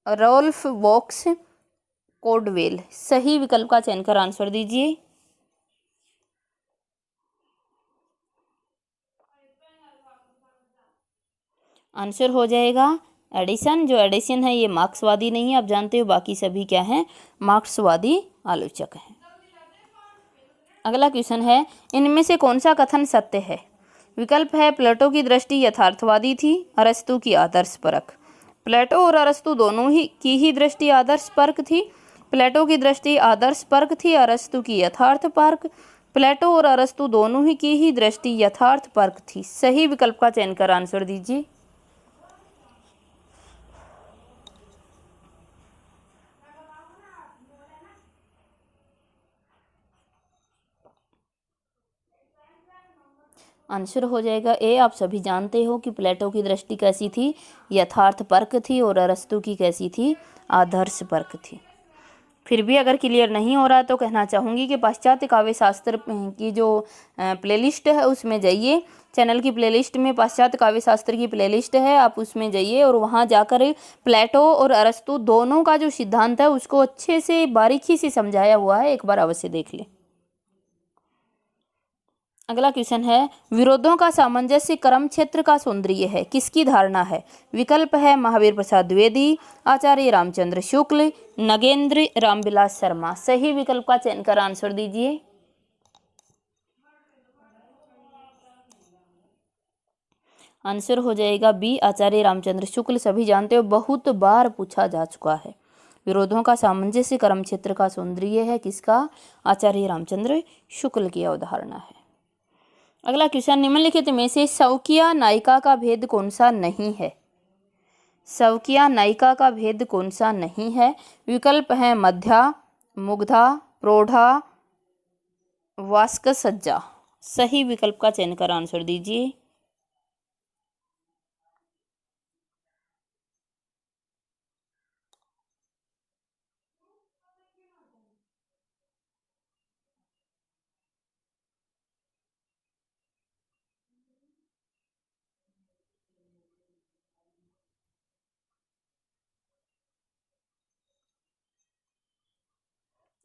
S1: रोल्फ वॉक्स, कोडवेल। सही विकल्प का चयन कर आंसर दीजिए। आंसर हो जाएगा एडिसन। जो एडिसन है ये मार्क्सवादी नहीं है, आप जानते हो। बाकी सभी क्या हैं? मार्क्सवादी आलोचक हैं। अगला क्वेश्चन है, इनमें से कौन सा कथन सत्य है? विकल्प है प्लेटो की दृष्टि यथार्थवादी थी, अरस्तु की आदर्श परख। प्लेटो और अरस्तु दोनों ही की दृष्टि आदर्श परख थी। प्लेटो की दृष्टि आदर्श पर्क थी, अरस्तु की यथार्थ पर्क। प्लेटो और अरस्तु दोनों ही की ही दृष्टि यथार्थ पर्क थी। सही विकल्प का चयन कर आंसर दीजिए। आंसर हो जाएगा ए। आप सभी जानते हो कि प्लेटो की दृष्टि कैसी थी, यथार्थ पर्क थी, और अरस्तु की कैसी थी, आदर्श पर्क थी। फिर भी अगर क्लियर नहीं हो रहा तो कहना चाहूँगी कि पाश्चात्य काव्य शास्त्र की जो प्लेलिस्ट है उसमें जाइए। चैनल की प्लेलिस्ट में पाश्चात्य काव्य शास्त्र की प्लेलिस्ट है, आप उसमें जाइए और वहाँ जाकर प्लेटो और अरस्तु दोनों का जो सिद्धांत है उसको अच्छे से बारीकी से समझाया हुआ है, एक बार अवश्य देख लें। अगला क्वेश्चन है, विरोधों का सामंजस्य कर्म क्षेत्र का सौंदर्य है, किसकी धारणा है? विकल्प है महावीर प्रसाद द्विवेदी, आचार्य रामचंद्र शुक्ल, नगेंद्र रामविलास शर्मा। सही विकल्प का चयन कर आंसर दीजिए। आंसर हो जाएगा बी, आचार्य रामचंद्र शुक्ल। सभी जानते हो बहुत बार पूछा जा चुका है। विरोधों का सामंजस्य कर्म क्षेत्र का सौंदर्य है किसका? आचार्य रामचंद्र शुक्ल की अवधारणा है। अगला क्वेश्चन, निम्नलिखित में से शौकिया नायिका का भेद कौन सा नहीं है? शौकिया नायिका का भेद कौन सा नहीं है? विकल्प है मध्या, मुग्धा, प्रौढ़ा, वास्कसज्जा। सही विकल्प का चयन कर आंसर दीजिए।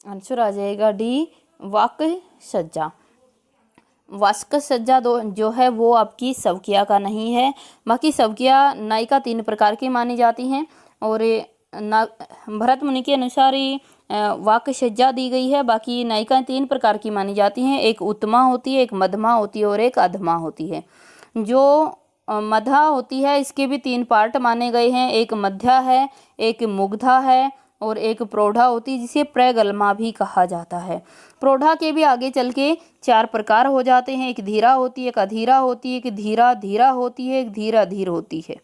S1: आंसर आ जाएगा डी, वास्कसज्जा। वास्कसज्जा जो है वो आपकी शौकिया का नहीं है। बाकी शौकिया नायिका 3 प्रकार की मानी जाती हैं और भरत मुनि के अनुसार वास्कसज्जा दी गई है। बाकी नायिका 3 प्रकार की मानी जाती हैं, एक उत्तमा होती है, एक मध्यमा होती है और एक अधमा होती है। जो मध्या होती है इसके भी 3 पार्ट माने गए हैं, एक मध्या है, एक मुग्धा है और एक प्रौढ़ा होती है जिसे प्रगल्मा भी कहा जाता है। प्रौढ़ा के भी आगे चल के 4 प्रकार हो जाते हैं, एक धीरा होती है, एक अधीरा होती है, एक धीरा धीरा होती है, एक धीरा धीर होती है।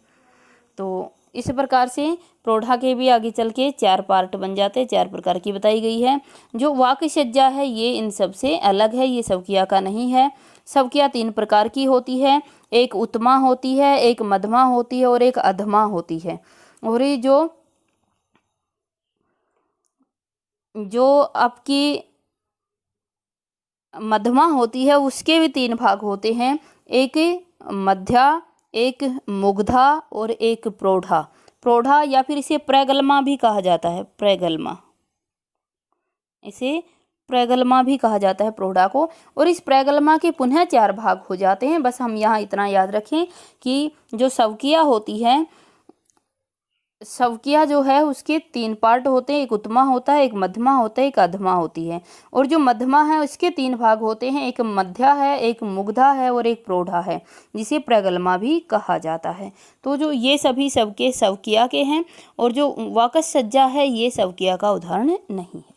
S1: तो इस प्रकार से प्रौढ़ा के भी आगे चल के 4 पार्ट बन जाते हैं, 4 प्रकार की बताई गई है। जो वास्कसज्जा है ये इन सब से अलग है, ये शौकिया का नहीं है। शौकिया 3 प्रकार की होती है, एक उत्तमा होती है, एक मध्यमा होती है और एक अधमा होती है। और ये जो आपकी मध्यमा होती है उसके भी 3 भाग होते हैं, एक मध्या, एक मुग्धा और एक प्रौढ़ा। प्रौढ़ा या फिर इसे प्रगल्मा भी कहा जाता है, प्रगल्मा, इसे प्रगल्मा भी कहा जाता है प्रौढ़ा को। और इस प्रगल्मा के पुनः 4 भाग हो जाते हैं। बस हम यहाँ इतना याद रखें कि जो शौकिया होती है, शौकिया जो है उसके 3 पार्ट होते हैं, एक उत्तमा होता है, एक मध्यमा होता है, एक अधमा होती है। और जो मध्यमा है उसके 3 भाग होते हैं, एक मध्या है, एक मुग्धा है और एक प्रौढ़ा है जिसे प्रगल्मा भी कहा जाता है। तो जो ये सभी सबके शौकिया के हैं और जो वास्कसज्जा है ये शौकिया का उदाहरण नहीं है।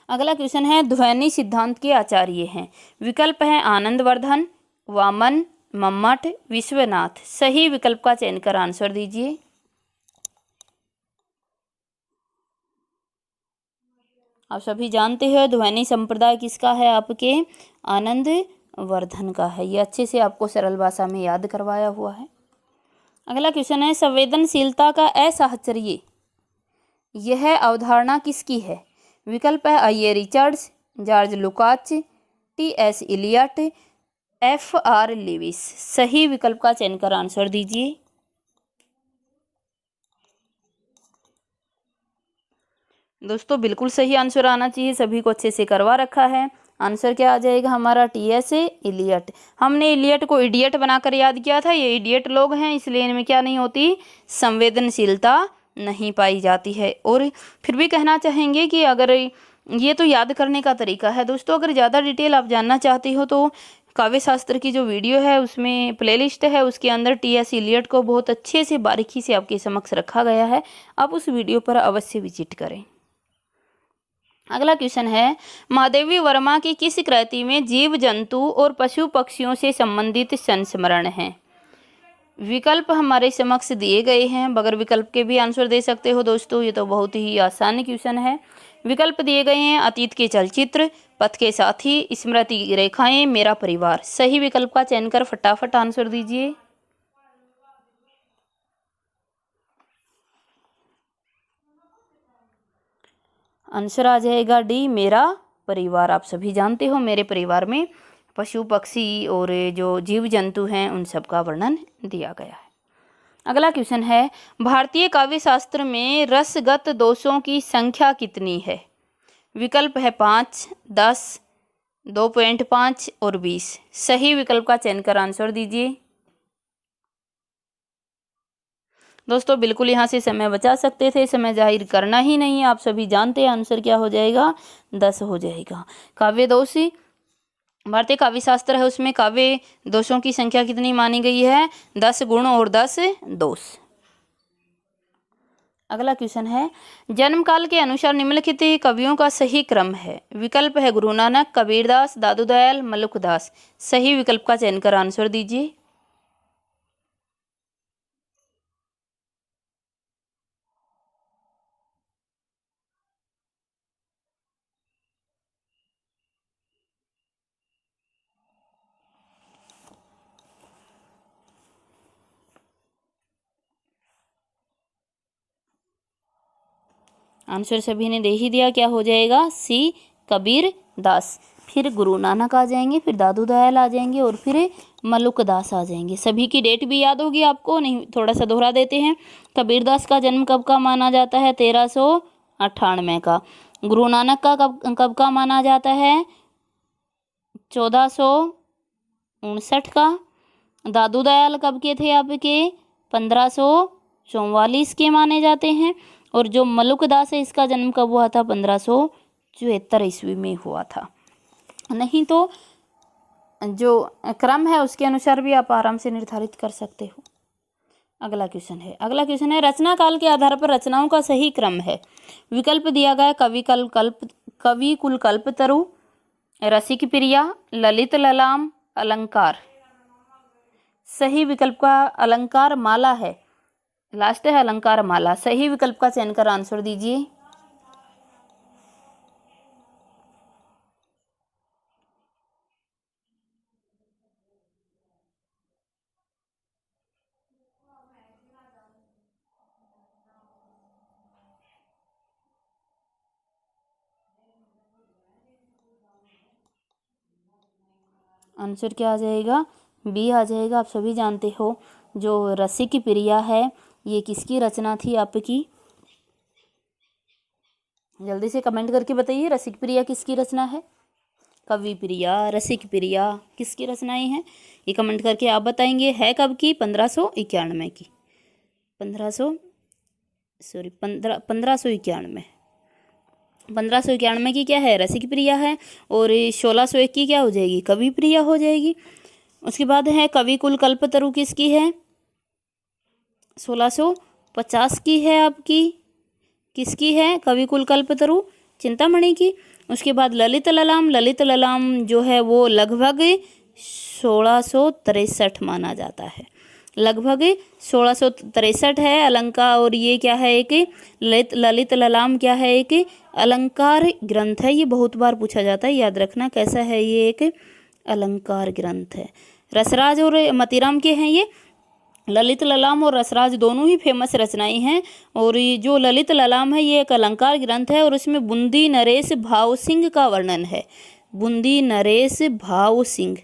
S1: अगला क्वेश्चन है, ध्वनि सिद्धांत के आचार्य हैं? विकल्प है आनंदवर्धन, वामन, मम्मट, विश्वनाथ। सही विकल्प का चयन कर आंसर दीजिए। आप सभी जानते हैं ध्वनि संप्रदाय किसका है? आपके आनंदवर्धन का है। ये अच्छे से आपको सरल भाषा में याद करवाया हुआ है। अगला क्वेश्चन है, संवेदनशीलता का असाहचर्य यह अवधारणा किसकी है? विकल्प है I A. Richards, George Lukacs, T S. Eliot, F.R. Leavis. सही विकल्प का चयन कर आंसर दीजिए। दोस्तों बिल्कुल सही आंसर आना चाहिए, सभी को अच्छे से करवा रखा है। आंसर क्या आ जाएगा हमारा? टी.एस. इलियट। हमने इलियट को इडियट बनाकर याद किया था, ये इडियट लोग हैं इसलिए इनमें क्या नहीं होती, संवेदनशीलता नहीं पाई जाती है। और फिर भी कहना चाहेंगे कि अगर ये तो याद करने का तरीका है दोस्तों, अगर ज़्यादा डिटेल आप जानना चाहते हो तो काव्य शास्त्र की जो वीडियो है उसमें प्लेलिस्ट है, उसके अंदर टी.एस. इलियट को बहुत अच्छे से बारीकी से आपके समक्ष रखा गया है। आप उस वीडियो पर अवश्य विजिट करें। अगला क्वेश्चन है, महादेवी वर्मा की किस कृति में जीव जंतु और पशु पक्षियों से संबंधित संस्मरण हैं? विकल्प हमारे समक्ष दिए गए हैं, बगैर विकल्प के भी आंसर दे सकते हो दोस्तों, ये तो बहुत ही आसान क्वेश्चन है। विकल्प दिए गए हैं, अतीत के चलचित्र, पथ के साथी, स्मृति रेखाएं, मेरा परिवार। सही विकल्प का चयन कर फटाफट आंसर दीजिए। आंसर आ जाएगा डी, मेरा परिवार। आप सभी जानते हो मेरे परिवार में पशु पक्षी और जो जीव जंतु हैं उन सब का वर्णन दिया गया है। अगला क्वेश्चन है, भारतीय काव्य शास्त्र में रसगत दोषों की संख्या कितनी है? विकल्प है 5, 10, 2.5 और 20। सही विकल्प का चयन कर आंसर दीजिए। दोस्तों बिल्कुल यहाँ से समय बचा सकते थे, समय जाहिर करना ही नहीं है। आप सभी जानते हैं आंसर क्या हो जाएगा, 10 हो जाएगा। काव्य दोषी भारतीय काव्य शास्त्र है, उसमें काव्य दोषों की संख्या कितनी मानी गई है? 10 गुण और 10 दोष। अगला क्वेश्चन है, जन्म काल के अनुसार निम्नलिखित कवियों का सही क्रम है? विकल्प है गुरु नानक, कबीरदास, दादू दयाल, मलुकदास। सही विकल्प का चयन कर आंसर दीजिए। आंसर सभी ने दे ही दिया, क्या हो जाएगा? सी, कबीर दास। फिर गुरु नानक आ जाएंगे, फिर दादू दयाल आ जाएंगे और फिर मलुकदास आ जाएंगे। सभी की डेट भी याद होगी आपको, नहीं थोड़ा सा दोहरा देते हैं। कबीरदास का जन्म कब का माना जाता है? 1398 का। गुरु नानक का कब का माना जाता है? 1459 का। दादू दयाल कब के थे आपके? 1544 के माने जाते हैं। और जो मलुकदास है इसका जन्म कब हुआ था? 1574 ईस्वी में हुआ था। नहीं तो जो क्रम है उसके अनुसार भी आप आराम से निर्धारित कर सकते हो। अगला क्वेश्चन है, रचना काल के आधार पर रचनाओं का सही क्रम है? विकल्प दिया गया, कवि कुल कल्पतरु, रसिक प्रिया, ललित ललाम, अलंकार। सही विकल्प का अलंकार माला है, लास्ट है अलंकार माला। सही विकल्प का चयन कर आंसर दीजिए। आंसर क्या आ जाएगा? बी आ जाएगा। आप सभी जानते हो जो रसिक प्रिया है ये किसकी रचना थी आपकी? जल्दी से कमेंट करके बताइए, रसिक प्रिया किसकी रचना है? कवि प्रिया, रसिक प्रिया किसकी रचनाएं हैं? ये कमेंट करके आप बताएंगे। है कब की? 1591 की। 1591 की क्या है? रसिक प्रिया है। और 1601 की क्या हो जाएगी? कवि प्रिया हो जाएगी। उसके बाद है कवि कुल कल्पतरु, किसकी है? 1650 की है आपकी। किसकी है? कवि कुल कल्पतरु, चिंतामणि की। उसके बाद ललित ललाम जो है वो लगभग 1663 माना जाता है, लगभग 1663 है। अलंकार, और ये क्या है? एक ललित ललाम क्या है? एक अलंकार ग्रंथ है। ये बहुत बार पूछा जाता है, याद रखना कैसा है। ये एक अलंकार ग्रंथ है। रसराज और मतीराम के हैं ये। ललित ललाम और रसराज दोनों ही फेमस रचनाएं हैं। और ये जो ललित ललाम है ये एक अलंकार ग्रंथ है और इसमें बूंदी नरेश भाव सिंह का वर्णन है। बूंदी नरेश भाव सिंह,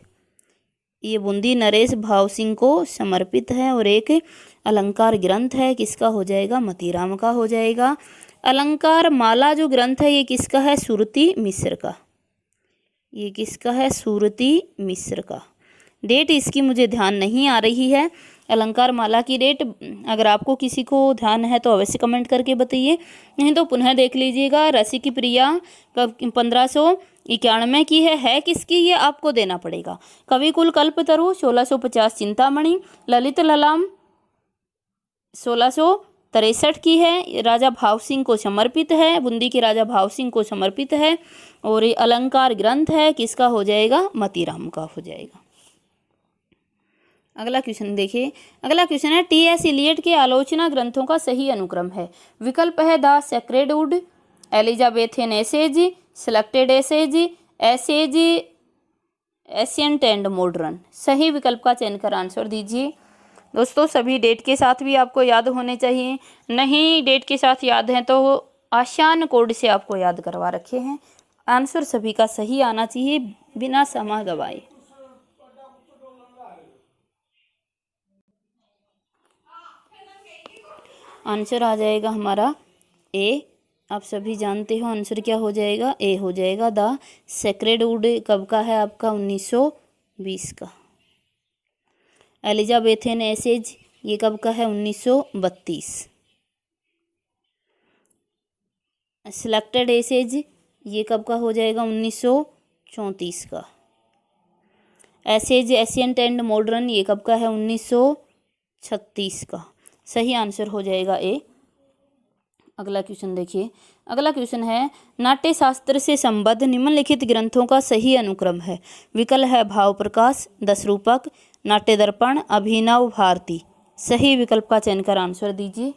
S1: ये बूंदी नरेश भाव सिंह को समर्पित है और एक अलंकार ग्रंथ है। किसका हो जाएगा? मतीराम का हो जाएगा। अलंकार माला जो ग्रंथ है ये किसका है? सुरती मिश्र का। ये किसका है? सुरती मिश्र का। डेट इसकी मुझे ध्यान नहीं आ रही है, अलंकार माला की रेट अगर आपको किसी को ध्यान है तो अवश्य कमेंट करके बताइए, नहीं तो पुनः देख लीजिएगा। रसिक प्रिया 1591 की है किसकी, ये आपको देना पड़ेगा। कविकुल कल्पतरु 1650 चिंतामणि। ललित ललाम 1663 की है, राजा भाव सिंह को समर्पित है, बूंदी के राजा भाव सिंह को समर्पित है। और ये अलंकार ग्रंथ है, किसका हो जाएगा, मतीराम का हो जाएगा। अगला क्वेश्चन देखिए। अगला क्वेश्चन है टी.एस. इलियट के आलोचना ग्रंथों का सही अनुक्रम है। विकल्प है the sacred wood, Elizabethan essays, selected essays, essays ancient and modern. सही विकल्प का चयन कर आंसर दीजिए। दोस्तों सभी डेट के साथ भी आपको याद होने चाहिए, नहीं डेट के साथ याद हैं तो आसान कोड से आपको याद करवा रखे हैं। आंसर सभी का सही आना चाहिए बिना समय गवाए। आंसर आ जाएगा हमारा ए। आप सभी जानते हो आंसर क्या हो जाएगा, ए हो जाएगा। द सेक्रेड वुड कब का है आपका, 1920 का। एलिजाबेथन एसेज ये कब का है, 1932। सिलेक्टेड एसेज ये कब का हो जाएगा, 1934 का। एसेज एशियंट एंड मॉडर्न ये कब का है, 1936 का। सही आंसर हो जाएगा ए। अगला क्वेश्चन देखिए। अगला क्वेश्चन है नाट्य शास्त्र से संबद्ध निम्नलिखित ग्रंथों का सही अनुक्रम है। विकल्प है भाव प्रकाश, दस रूपक, नाट्य दर्पण, अभिनव भारती। सही विकल्प का चयन कर आंसर दीजिए।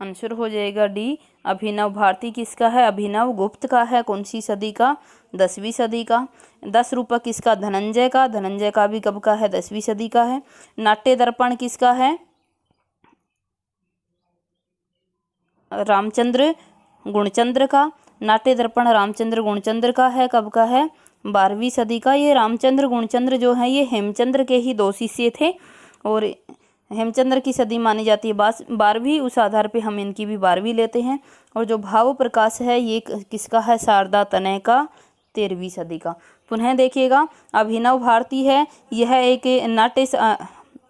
S1: आंसर हो जाएगा डी, अभिनव भारती। किसका है, अभिनव गुप्त का है। कौन सी सदी का, 10वीं सदी का। दस रूपक किसका, धनंजय का। धनंजय का भी कब का है, 10वीं सदी का है। नाट्य दर्पण किसका है, रामचंद्र गुणचंद्र का। नाट्य दर्पण रामचंद्र गुणचंद्र का है, कब का है, 12वीं सदी का। ये रामचंद्र गुणचंद्र जो है ये हेमचंद्र के ही दो शिष्य थे और हेमचंद्र की सदी मानी जाती है 12वीं, उस आधार पे हम इनकी भी 12वीं लेते हैं। और जो भाव प्रकाश है ये किसका है, शारदा तनय का, 13वीं सदी का। पुनः देखिएगा अभिनव भारती है, यह एक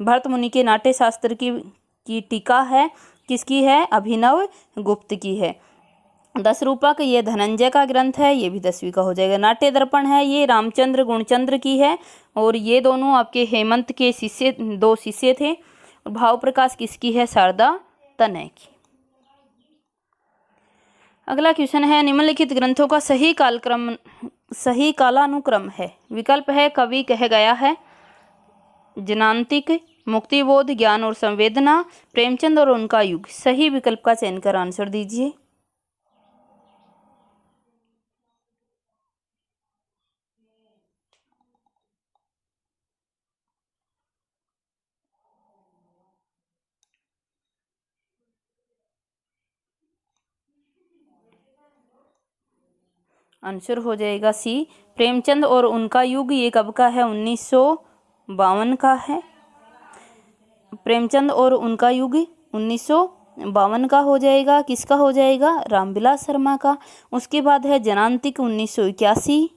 S1: भरत मुनि के नाट्य शास्त्र की टीका है। किसकी है, अभिनव गुप्त की है। 10 रूपक ये धनंजय का ग्रंथ है, ये भी 10वीं का हो जाएगा। नाट्य दर्पण है ये रामचंद्र गुणचंद्र की है और ये दोनों आपके हेमंत के शिष्य, दो शिष्य थे। और भाव प्रकाश किसकी है, शारदा तनय की। अगला क्वेश्चन है निम्नलिखित ग्रंथों का सही कालानुक्रम है। विकल्प है कवि कह गया है, जनांतिक, मुक्तिबोध, ज्ञान और संवेदना, प्रेमचंद और उनका युग। सही विकल्प का चयन कर आंसर दीजिए। आंसर हो जाएगा सी, प्रेमचंद और उनका युग। ये कब का है, 1952 का है। प्रेमचंद और उनका युग 1952 का हो जाएगा। किसका हो जाएगा, रामविलास शर्मा का। उसके बाद है जनांतिक 1981।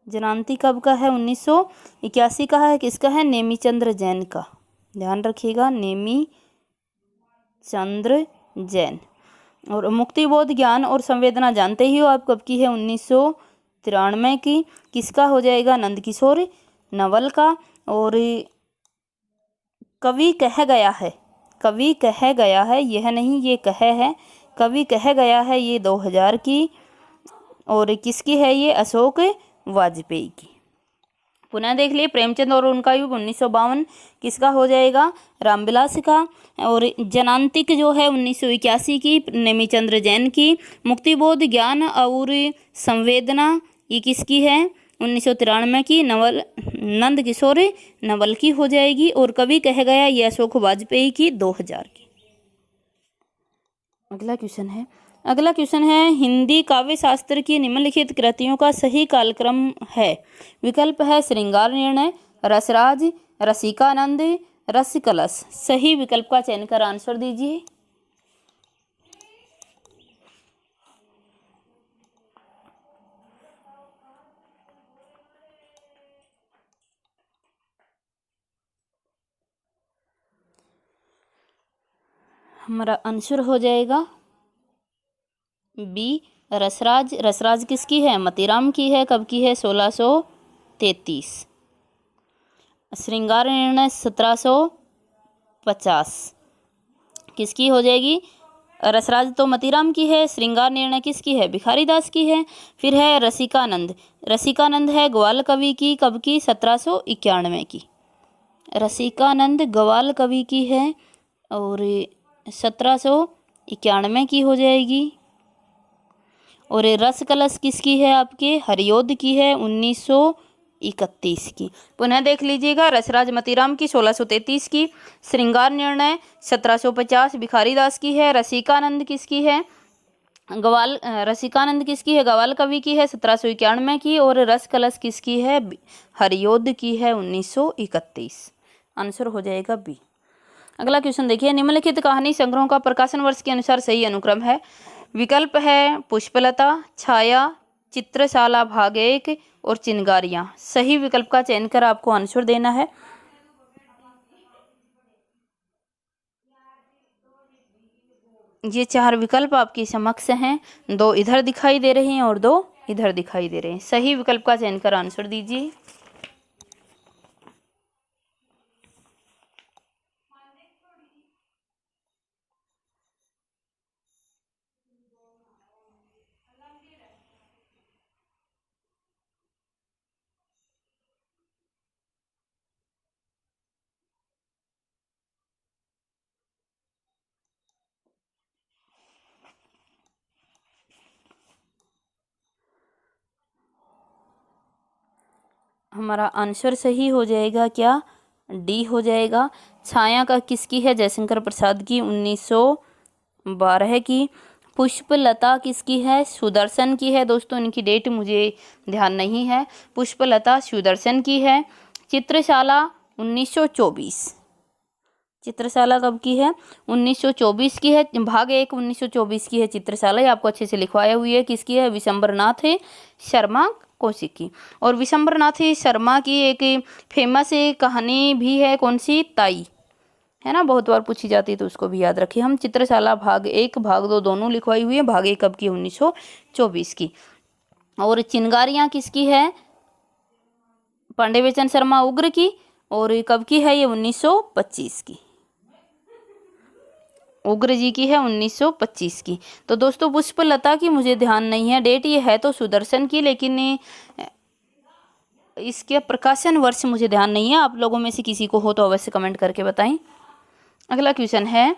S1: जनांतिक कब का है, 1981 का है। किसका है, नेमीचंद्र जैन का। ध्यान रखिएगा, नेमीचंद्र जैन। और मुक्तिबोध, ज्ञान और संवेदना जानते ही हो आप कब की है, 1993 की। किसका हो जाएगा, नंदकिशोर नवल का। और कवि कह गया है, कवि कह गया है, यह नहीं ये कह है, कवि कह गया है, ये 2000 की। और किसकी है ये, अशोक वाजपेयी की। पुनः देख लिए प्रेमचंद और उनका युग 1952 किसका हो जाएगा, रामविलास का। और जनांतिक जो है 1981 की, नेमीचंद्र जैन की। मुक्तिबोध, ज्ञान और संवेदना ये किसकी है, 1993 की, नंद किशोर नवल की हो जाएगी। और कवि कह गया ये अशोक वाजपेयी की, 2000 की। अगला क्वेश्चन है अगला क्वेश्चन है, हिंदी काव्य शास्त्र की निम्नलिखित कृतियों का सही कालक्रम है। विकल्प है श्रृंगार निर्णय, रसराज, रसिकानंद, रस कलश। सही विकल्प का चयन कर आंसर दीजिए। हमारा आंसर हो जाएगा बी, रसराज। रसराज किसकी है? मतीराम की है। कब की है? 1633। श्रृंगार निर्णय 1750 किसकी हो जाएगी? रसराज तो मतीराम की है, श्रृंगार निर्णय किसकी है? भिखारी दास की है। फिर है रसिकानंद। रसिकानंद है ग्वाल कवि की। कब की? 1791 की। रसिकानंद ग्वाल कवि की है और 1791 की हो जाएगी। और ये रस कलश किसकी है? आपके हरियोध की है, 1931 की। पुनः देख लीजिएगा, रसराज मतीराम की 1633 की, श्रृंगार निर्णय 1750 भिखारी दास की है, रसिकानंद किसकी है? रसिकानंद किसकी है? ग्वाल कवि की है, 1791 की। और रस कलश किसकी है? हरियोध की है, 1931। आंसर हो जाएगा बी। अगला क्वेश्चन देखिए, निम्नलिखित कहानी संग्रहों का प्रकाशन वर्ष के अनुसार सही अनुक्रम है। विकल्प है पुष्पलता, छाया, चित्रशाला भाग 1 और चिंगारियां। सही विकल्प का चयन कर आपको आंसर देना है। ये 4 विकल्प आपके समक्ष हैं। 2 इधर दिखाई दे रहे हैं और 2 इधर दिखाई दे रहे हैं। सही विकल्प का चयन कर आंसर दीजिए। हमारा आंसर सही हो जाएगा क्या? डी हो जाएगा। छाया का किसकी है? जयशंकर प्रसाद की, 1912 की। पुष्पलता किसकी है? सुदर्शन की है। दोस्तों इनकी डेट मुझे ध्यान नहीं है। पुष्पलता सुदर्शन की है। चित्रशाला 1924। चित्रशाला कब की है? 1924 की है। भाग 1 1924 की है चित्रशाला। ये आपको अच्छे से लिखवाया हुई है। किसकी है? विशंबरनाथ शर्मा कौशिक की। और विशंबरनाथ शर्मा की एक फेमस कहानी भी है, कौन सी? ताई, है ना, बहुत बार पूछी जाती है तो उसको भी याद रखिए। हम चित्रशाला भाग 1 भाग 2 दोनों लिखवाई हुई है। भाग 1 कब की? 1924 की। और चिंगारियां किसकी है? पांडे बेचन शर्मा उग्र की। और कब की है ये? 1925 की। उग्र जी की है, 1925 की। तो दोस्तों पुष्पलता की मुझे ध्यान नहीं है डेट, ये है तो सुदर्शन की, लेकिन इसके प्रकाशन वर्ष मुझे ध्यान नहीं है। आप लोगों में से किसी को हो तो अवश्य कमेंट करके बताएं। अगला क्वेश्चन है,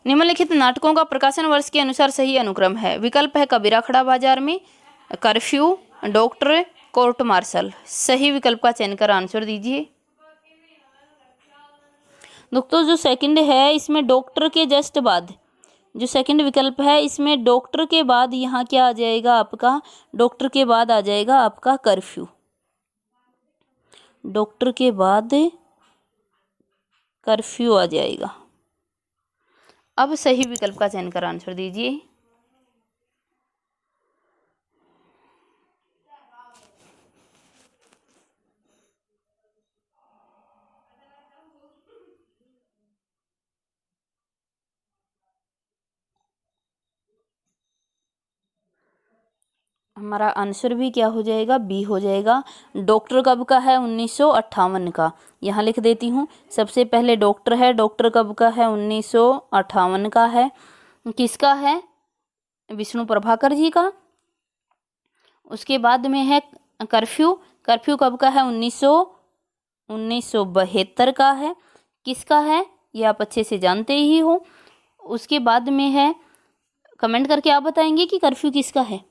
S1: निम्नलिखित नाटकों का प्रकाशन वर्ष के अनुसार सही अनुक्रम है। विकल्प है कबीरा खड़ा बाजार में, कर्फ्यू, डॉक्टर, कोर्ट मार्शल। सही विकल्प का चयन कर आंसर दीजिए। दोस्तों जो सेकंड है इसमें डॉक्टर के जस्ट बाद, जो सेकंड विकल्प है इसमें डॉक्टर के बाद यहाँ क्या आ जाएगा आपका? डॉक्टर के बाद आ जाएगा आपका कर्फ्यू। डॉक्टर के बाद कर्फ्यू आ जाएगा। अब सही विकल्प का चयन कर आंसर दीजिए। हमारा आंसर भी क्या हो जाएगा? बी हो जाएगा। डॉक्टर कब का है? 1958 का। यहाँ लिख देती हूँ। सबसे पहले डॉक्टर है, डॉक्टर कब का है? 1958 का है। किसका है? विष्णु प्रभाकर जी का। उसके बाद में है कर्फ्यू। कर्फ्यू कब का है? 1972 का है। किसका है? ये आप अच्छे से जानते ही हो। उसके बाद में है, कमेंट करके आप बताएंगे कि कर्फ्यू किसका है।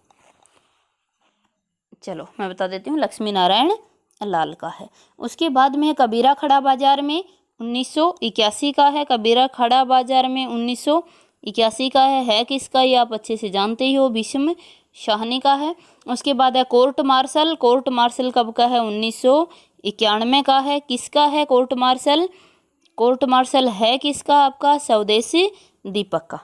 S1: चलो मैं बता देती हूँ, लक्ष्मी नारायण लाल का है। उसके बाद में है कबीरा खड़ा बाजार में, 1981 का है। कबीरा खड़ा बाजार में 81 का है किसका, ये आप अच्छे से जानते ही हो, भीष्म शाहनी का है। उसके बाद है कोर्ट मार्शल, कोर्ट मार्शल कब का है, 1991 का है। किसका है कोर्ट मार्शल, कोर्ट मार्शल है किसका आपका, स्वदेशी दीपक का।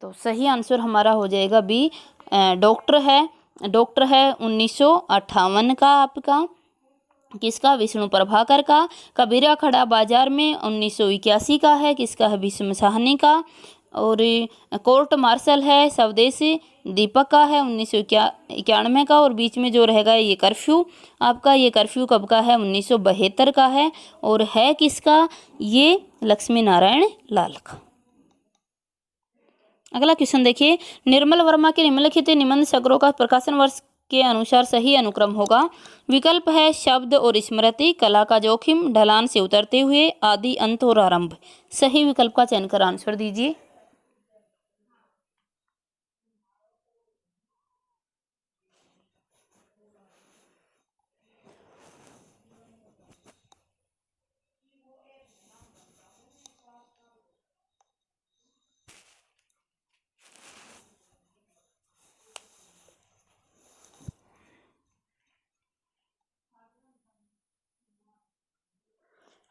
S1: तो सही आंसर हमारा हो जाएगा बी, डॉक्टर है, डॉक्टर है 1958 का आपका, किसका, विष्णु प्रभाकर का। कबीरा खड़ा बाजार में 1981 का है, किसका है, भीष्म साहनी का। और कोर्ट मार्शल है स्वदेशी दीपक का है, 1991 का। और बीच में जो रहेगा ये कर्फ्यू आपका, ये कर्फ्यू कब का है, 1972 का है। और है किसका, ये लक्ष्मी नारायण लाल का। अगला क्वेश्चन देखिए, निर्मल वर्मा के निम्नलिखित निबंध संग्रह का प्रकाशन वर्ष के अनुसार सही अनुक्रम होगा। विकल्प है शब्द और स्मृति, कला का जोखिम, ढलान से उतरते हुए, आदि, अंत और आरंभ। सही विकल्प का चयन कर आंसर दीजिए।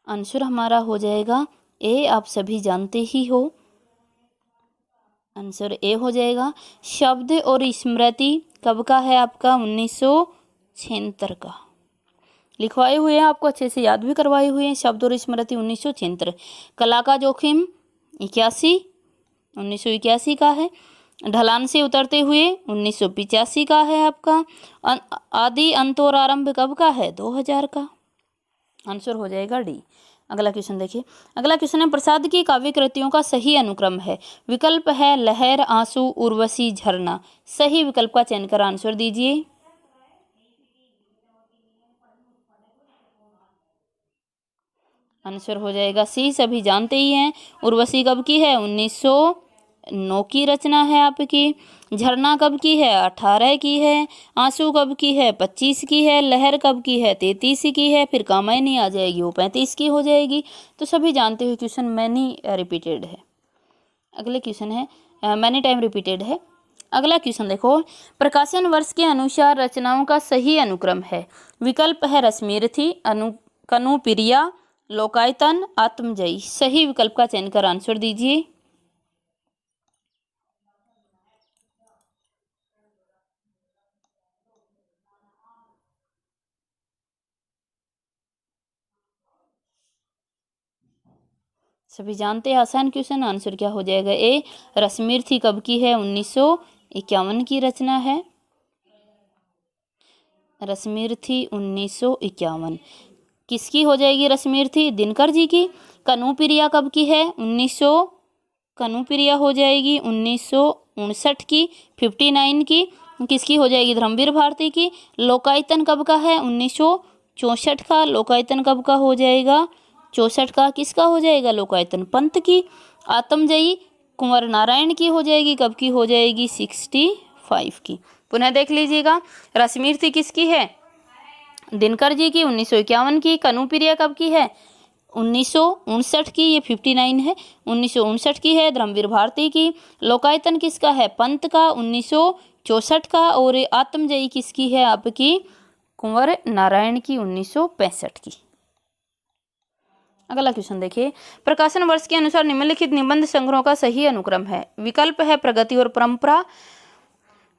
S1: आंसर हमारा हो जाएगा ए, आप सभी जानते ही हो। आंसर ए हो जाएगा। शब्द और स्मृति कब का है आपका, 1976 का। लिखवाए हुए हैं आपको, अच्छे से याद भी करवाए हुए हैं। शब्द और स्मृति 1976। कला का जोखिम 81, 1981 का है। ढलान से उतरते हुए 1985 का है आपका। आदि, अंत और आरंभ कब का है, 2000 का। आंसर हो जाएगा डी। अगला क्वेश्चन देखिए, अगला क्वेश्चन है प्रसाद की काव्य कृतियों का सही अनुक्रम है। विकल्प है लहर, आंसू, उर्वशी, झरना। सही विकल्प का चयन कर आंसर दीजिए। आंसर हो जाएगा सी, सभी जानते ही हैं। उर्वशी कब की है, 1909 की रचना है आपकी। झरना कब की है, 18 की है। आंसू कब की है, 25 की है। लहर कब की है, 33 की है। फिर कामायनी आ जाएगी, वो 35 की हो जाएगी। तो सभी जानते हुए क्वेश्चन मैनी रिपीटेड है। अगले क्वेश्चन है मैनी टाइम रिपीटेड है। अगला क्वेश्चन देखो, प्रकाशन वर्ष के अनुसार रचनाओं का सही अनुक्रम है। विकल्प है रश्मिरथी, कनुप्रिया, लोकायतन, आत्मजयी। सही विकल्प का चयन कर आंसर दीजिए। सभी जानते हैं, आसान क्वेश्चन। आंसर क्या हो जाएगा, ए, रश्मिरथी कब की है, 1951 की रचना है। रश्मिरथी 1951 किसकी हो जाएगी, रश्मिरथी, दिनकर जी की। कनुप्रिया कब की है, 1900, कनुप्रिया हो जाएगी 1959 की, 59 की। किसकी हो जाएगी, धर्मवीर भारती की। लोकायतन कब का है, 1964 का। लोकायतन कब का हो जाएगा, 64 का। किसका हो जाएगा, लोकायतन, पंत की। आत्मजयी कुंवर नारायण की हो जाएगी, कब की हो जाएगी, 65 की। पुनः देख लीजिएगा, रश्मिरथी किसकी है, दिनकर जी की, 1951 की। कनुप्रिया कब की है, 1959 की, ये 59 है, 1959 की है, धर्मवीर भारती की। लोकायतन किसका है, पंत का, 1964 का। और आत्मजयी किसकी है आपकी, कुंवर नारायण की, 1965 की। अगला क्वेश्चन देखिए, प्रकाशन वर्ष के अनुसार निम्नलिखित निबंध संग्रहों का सही अनुक्रम है। विकल्प है प्रगति और परंपरा,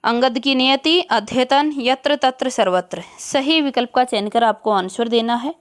S1: अंगद की नियति, अध्यतन, यत्र तत्र सर्वत्र। सही विकल्प का चयन कर आपको आंसर देना है।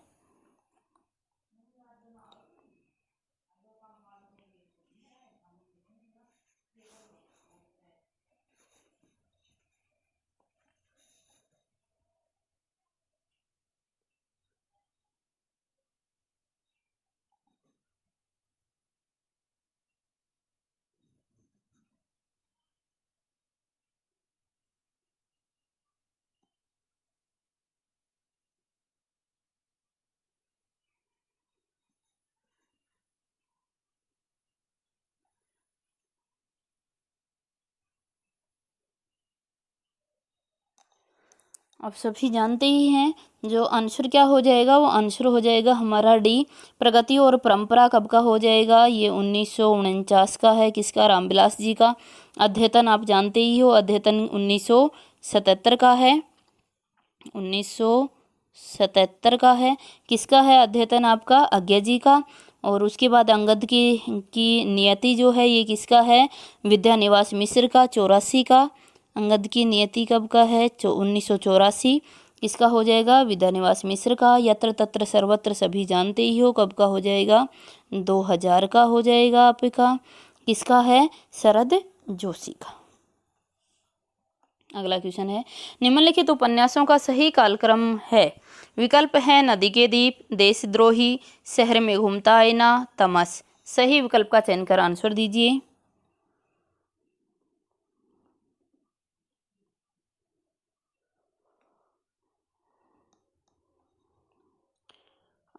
S1: आप सभी जानते ही हैं जो आंसर क्या हो जाएगा, वो आंसर हो जाएगा हमारा डी। प्रगति और परंपरा कब का हो जाएगा, ये 1949 का है। किसका, रामविलास जी का। अध्ययन आप जानते ही हो, अध्ययन 1977 का है, 1977 का है। किसका है अध्ययन आपका, आज्ञा जी का। और उसके बाद अंगद की नियति जो है ये किसका है, विद्यानिवास मिश्र का, 84 का। अंगद की नियति कब का है, 1984। किसका हो जाएगा, विद्यानिवास मिश्र का। यत्र तत्र सर्वत्र सभी जानते ही हो, कब का हो जाएगा, 2000 का हो जाएगा आपका। किसका है, शरद जोशी का। अगला क्वेश्चन है, निम्नलिखित उपन्यासों का सही कालक्रम है। विकल्प है नदी के दीप, देशद्रोही, शहर में घूमता आईना, तमस। सही विकल्प का चयन कर आंसर दीजिए।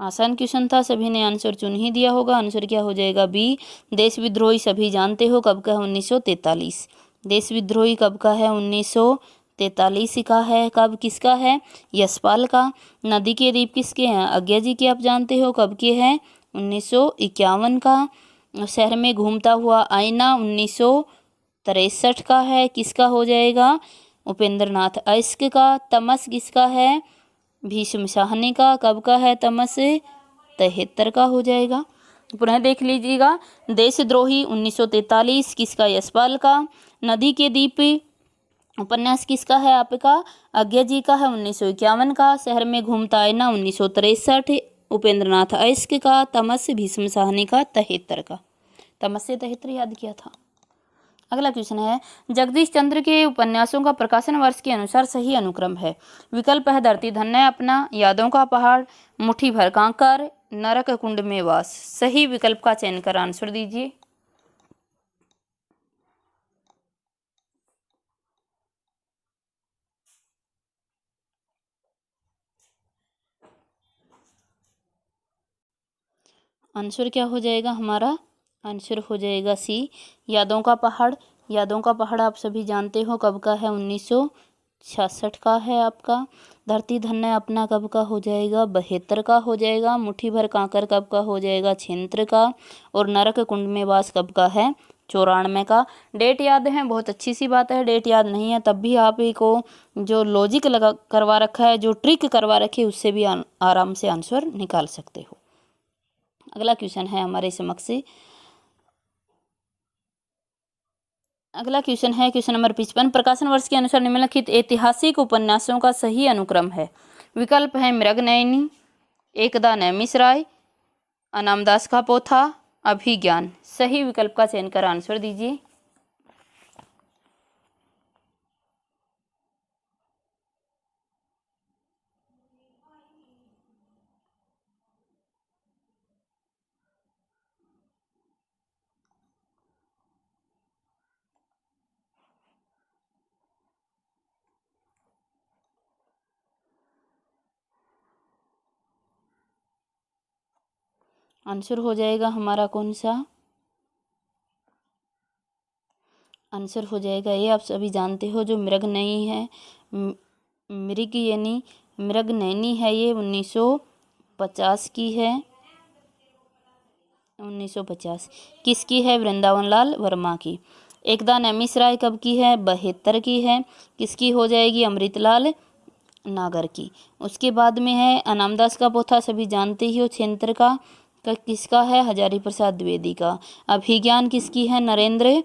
S1: आसान क्वेश्चन था, सभी ने आंसर चुन ही दिया होगा। आंसर क्या हो जाएगा, बी। देश विद्रोही सभी जानते हो, कब का है, 1943। देश विद्रोही कब का है, 1943 का है। कब, किसका है, यशपाल का। नदी के दीप किसके हैं, आज्ञा जी के, आप जानते हो, कब के हैं, 1951 का। शहर में घूमता हुआ आईना 1963 का है। किसका हो जाएगा, उपेंद्र नाथ अयस्क का। तमस किसका है, भीष्म साहनी का। कब का है तमस, 73 का हो जाएगा। पुनः देख लीजिएगा, देशद्रोही 1943 किसका, यशपाल का। नदी के दीप उपन्यास किसका है आपका, आज्ञा जी का है, 1951 का। शहर में घूमता आईना 1963, उपेंद्र नाथ अयस्क का। तमस भीष्म साहनी का, 73 का। तमस से 73 याद किया था। अगला क्वेश्चन है, जगदीश चंद्र के उपन्यासों का प्रकाशन वर्ष के अनुसार सही अनुक्रम है। विकल्प है धरती धन्य अपना, यादों का पहाड़, मुट्ठी भर कांकर, नरक कुंड में वास। सही विकल्प का चयन कर आंसर दीजिए। आंसर क्या हो जाएगा हमारा, आंसर हो जाएगा सी, यादों का पहाड़। यादों का पहाड़ आप सभी जानते हो, कब का है, 1966 का है आपका। धरती धन्य अपना कब का हो जाएगा, 72 का हो जाएगा। मुट्ठी भर कांकर कब का हो जाएगा, 76 का। और नरक कुंड में वास कब का है, 94 का। डेट याद है, बहुत अच्छी सी बात है। डेट याद नहीं है तब भी आप को जो लॉजिक लगा करवा रखा है, जो ट्रिक करवा रखी है, उससे भी आराम से आंसर निकाल सकते हो। अगला क्वेश्चन है हमारे समक्ष, अगला क्वेश्चन है क्वेश्चन नंबर 55। प्रकाशन वर्ष के अनुसार निम्नलिखित ऐतिहासिक उपन्यासों का सही अनुक्रम है। विकल्प है मृगनयनी, एकदा नैमिषराय, अनामदास का पोथा, अभिज्ञान। सही विकल्प का चयन कर आंसर दीजिए। आंसर हो जाएगा हमारा कौन सा, आंसर हो जाएगा ये, आप सभी जानते हो, जो मृगनयनी है, मृग यानी मृगनयनी है, ये 1950 की है। 1950 किसकी है, वृंदावन लाल वर्मा की। एकदा नैमिषराय कब की है, 72 की है। किसकी हो जाएगी, अमृतलाल नागर की। उसके बाद में है अनामदास का पोथा, सभी जानते ही हो, 76 का। किसका है, हजारी प्रसाद द्विवेदी का। अभिज्ञान किसकी है, नरेंद्र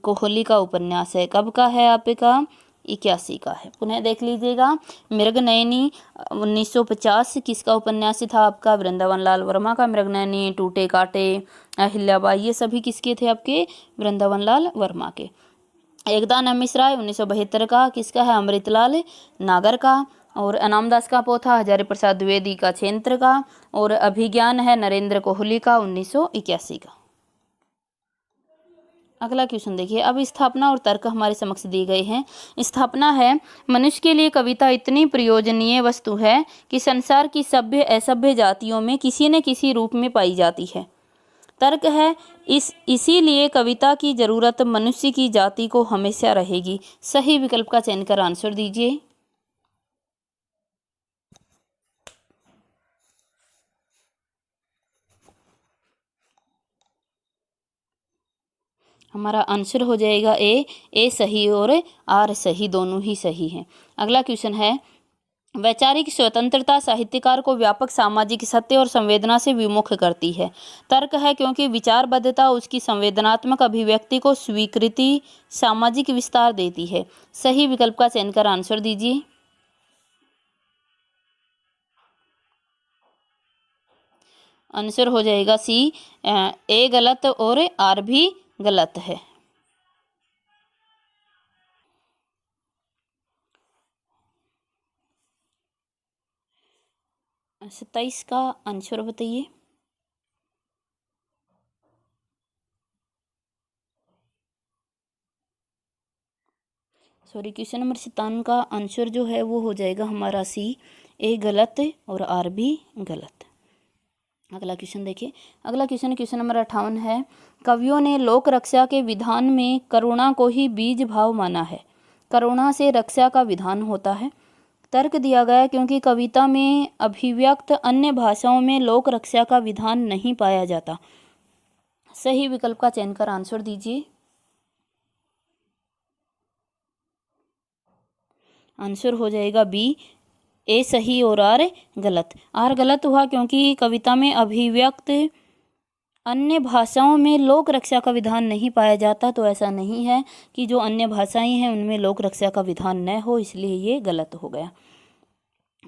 S1: कोहली का उपन्यास है। कब का है आपका, 81 का है। पुनः देख लीजिएगा, मृगनयनी 1950 किसका उपन्यास था आपका, वृंदावन लाल वर्मा का। मृगनयनी, टूटे काटे, अहिल्याबाई, ये सभी किसके थे आपके, वृंदावन लाल वर्मा के। एकदा नैमिषराय 1972 का, किसका है, अमृतलाल नागर का। और अनामदास का पोथा हजारी प्रसाद द्विवेदी का, 76 का। और अभिज्ञान है नरेंद्र कोहली का, 1981 का। अगला क्वेश्चन देखिए, अब स्थापना और तर्क हमारे समक्ष दिए गए हैं। स्थापना है, मनुष्य के लिए कविता इतनी प्रयोजनीय वस्तु है कि संसार की सभ्य असभ्य जातियों में किसी न किसी रूप में पाई जाती है। तर्क है, इसीलिए कविता की जरूरत मनुष्य की जाति को हमेशा रहेगी। सही विकल्प का चयन कर आंसर दीजिए। हमारा आंसर हो जाएगा ए सही और आर सही, दोनों ही सही हैं। अगला क्वेश्चन है, वैचारिक स्वतंत्रता साहित्यकार को व्यापक सामाजिक सत्य और संवेदना से विमुख करती है। तर्क है क्योंकि विचारबद्धता उसकी संवेदनात्मक अभिव्यक्ति को स्वीकृति, सामाजिक विस्तार देती है। सही विकल्प का चयन कर आंसर दीजिए। आंसर हो जाएगा सी, ए गलत और आर भी गलत है। 27 का आंसर बताइए। सॉरी, क्वेश्चन नंबर 57 का आंसर जो है वो हो जाएगा हमारा सी, ए गलत और आर भी गलत। अगला क्वेश्चन देखिए। अगला क्वेश्चन नंबर 58 है, कवियों ने लोक रक्षा के विधान में करुणा को ही बीज भाव माना है। करुणा से रक्षा का विधान होता है। तर्क दिया गया क्योंकि कविता में अभिव्यक्त अन्य भाषाओं में लोक रक्षा का विधान नहीं पाया जाता। सही विकल्प का चयन कर आंसर दीजिए। आंसर हो जाएगा बी, ए सही और आर गलत। आर गलत हुआ क्योंकि कविता में अभिव्यक्त अन्य भाषाओं में लोक रक्षा का विधान नहीं पाया जाता, तो ऐसा नहीं है कि जो अन्य भाषाएं हैं उनमें लोक रक्षा का विधान न हो, इसलिए ये गलत हो गया।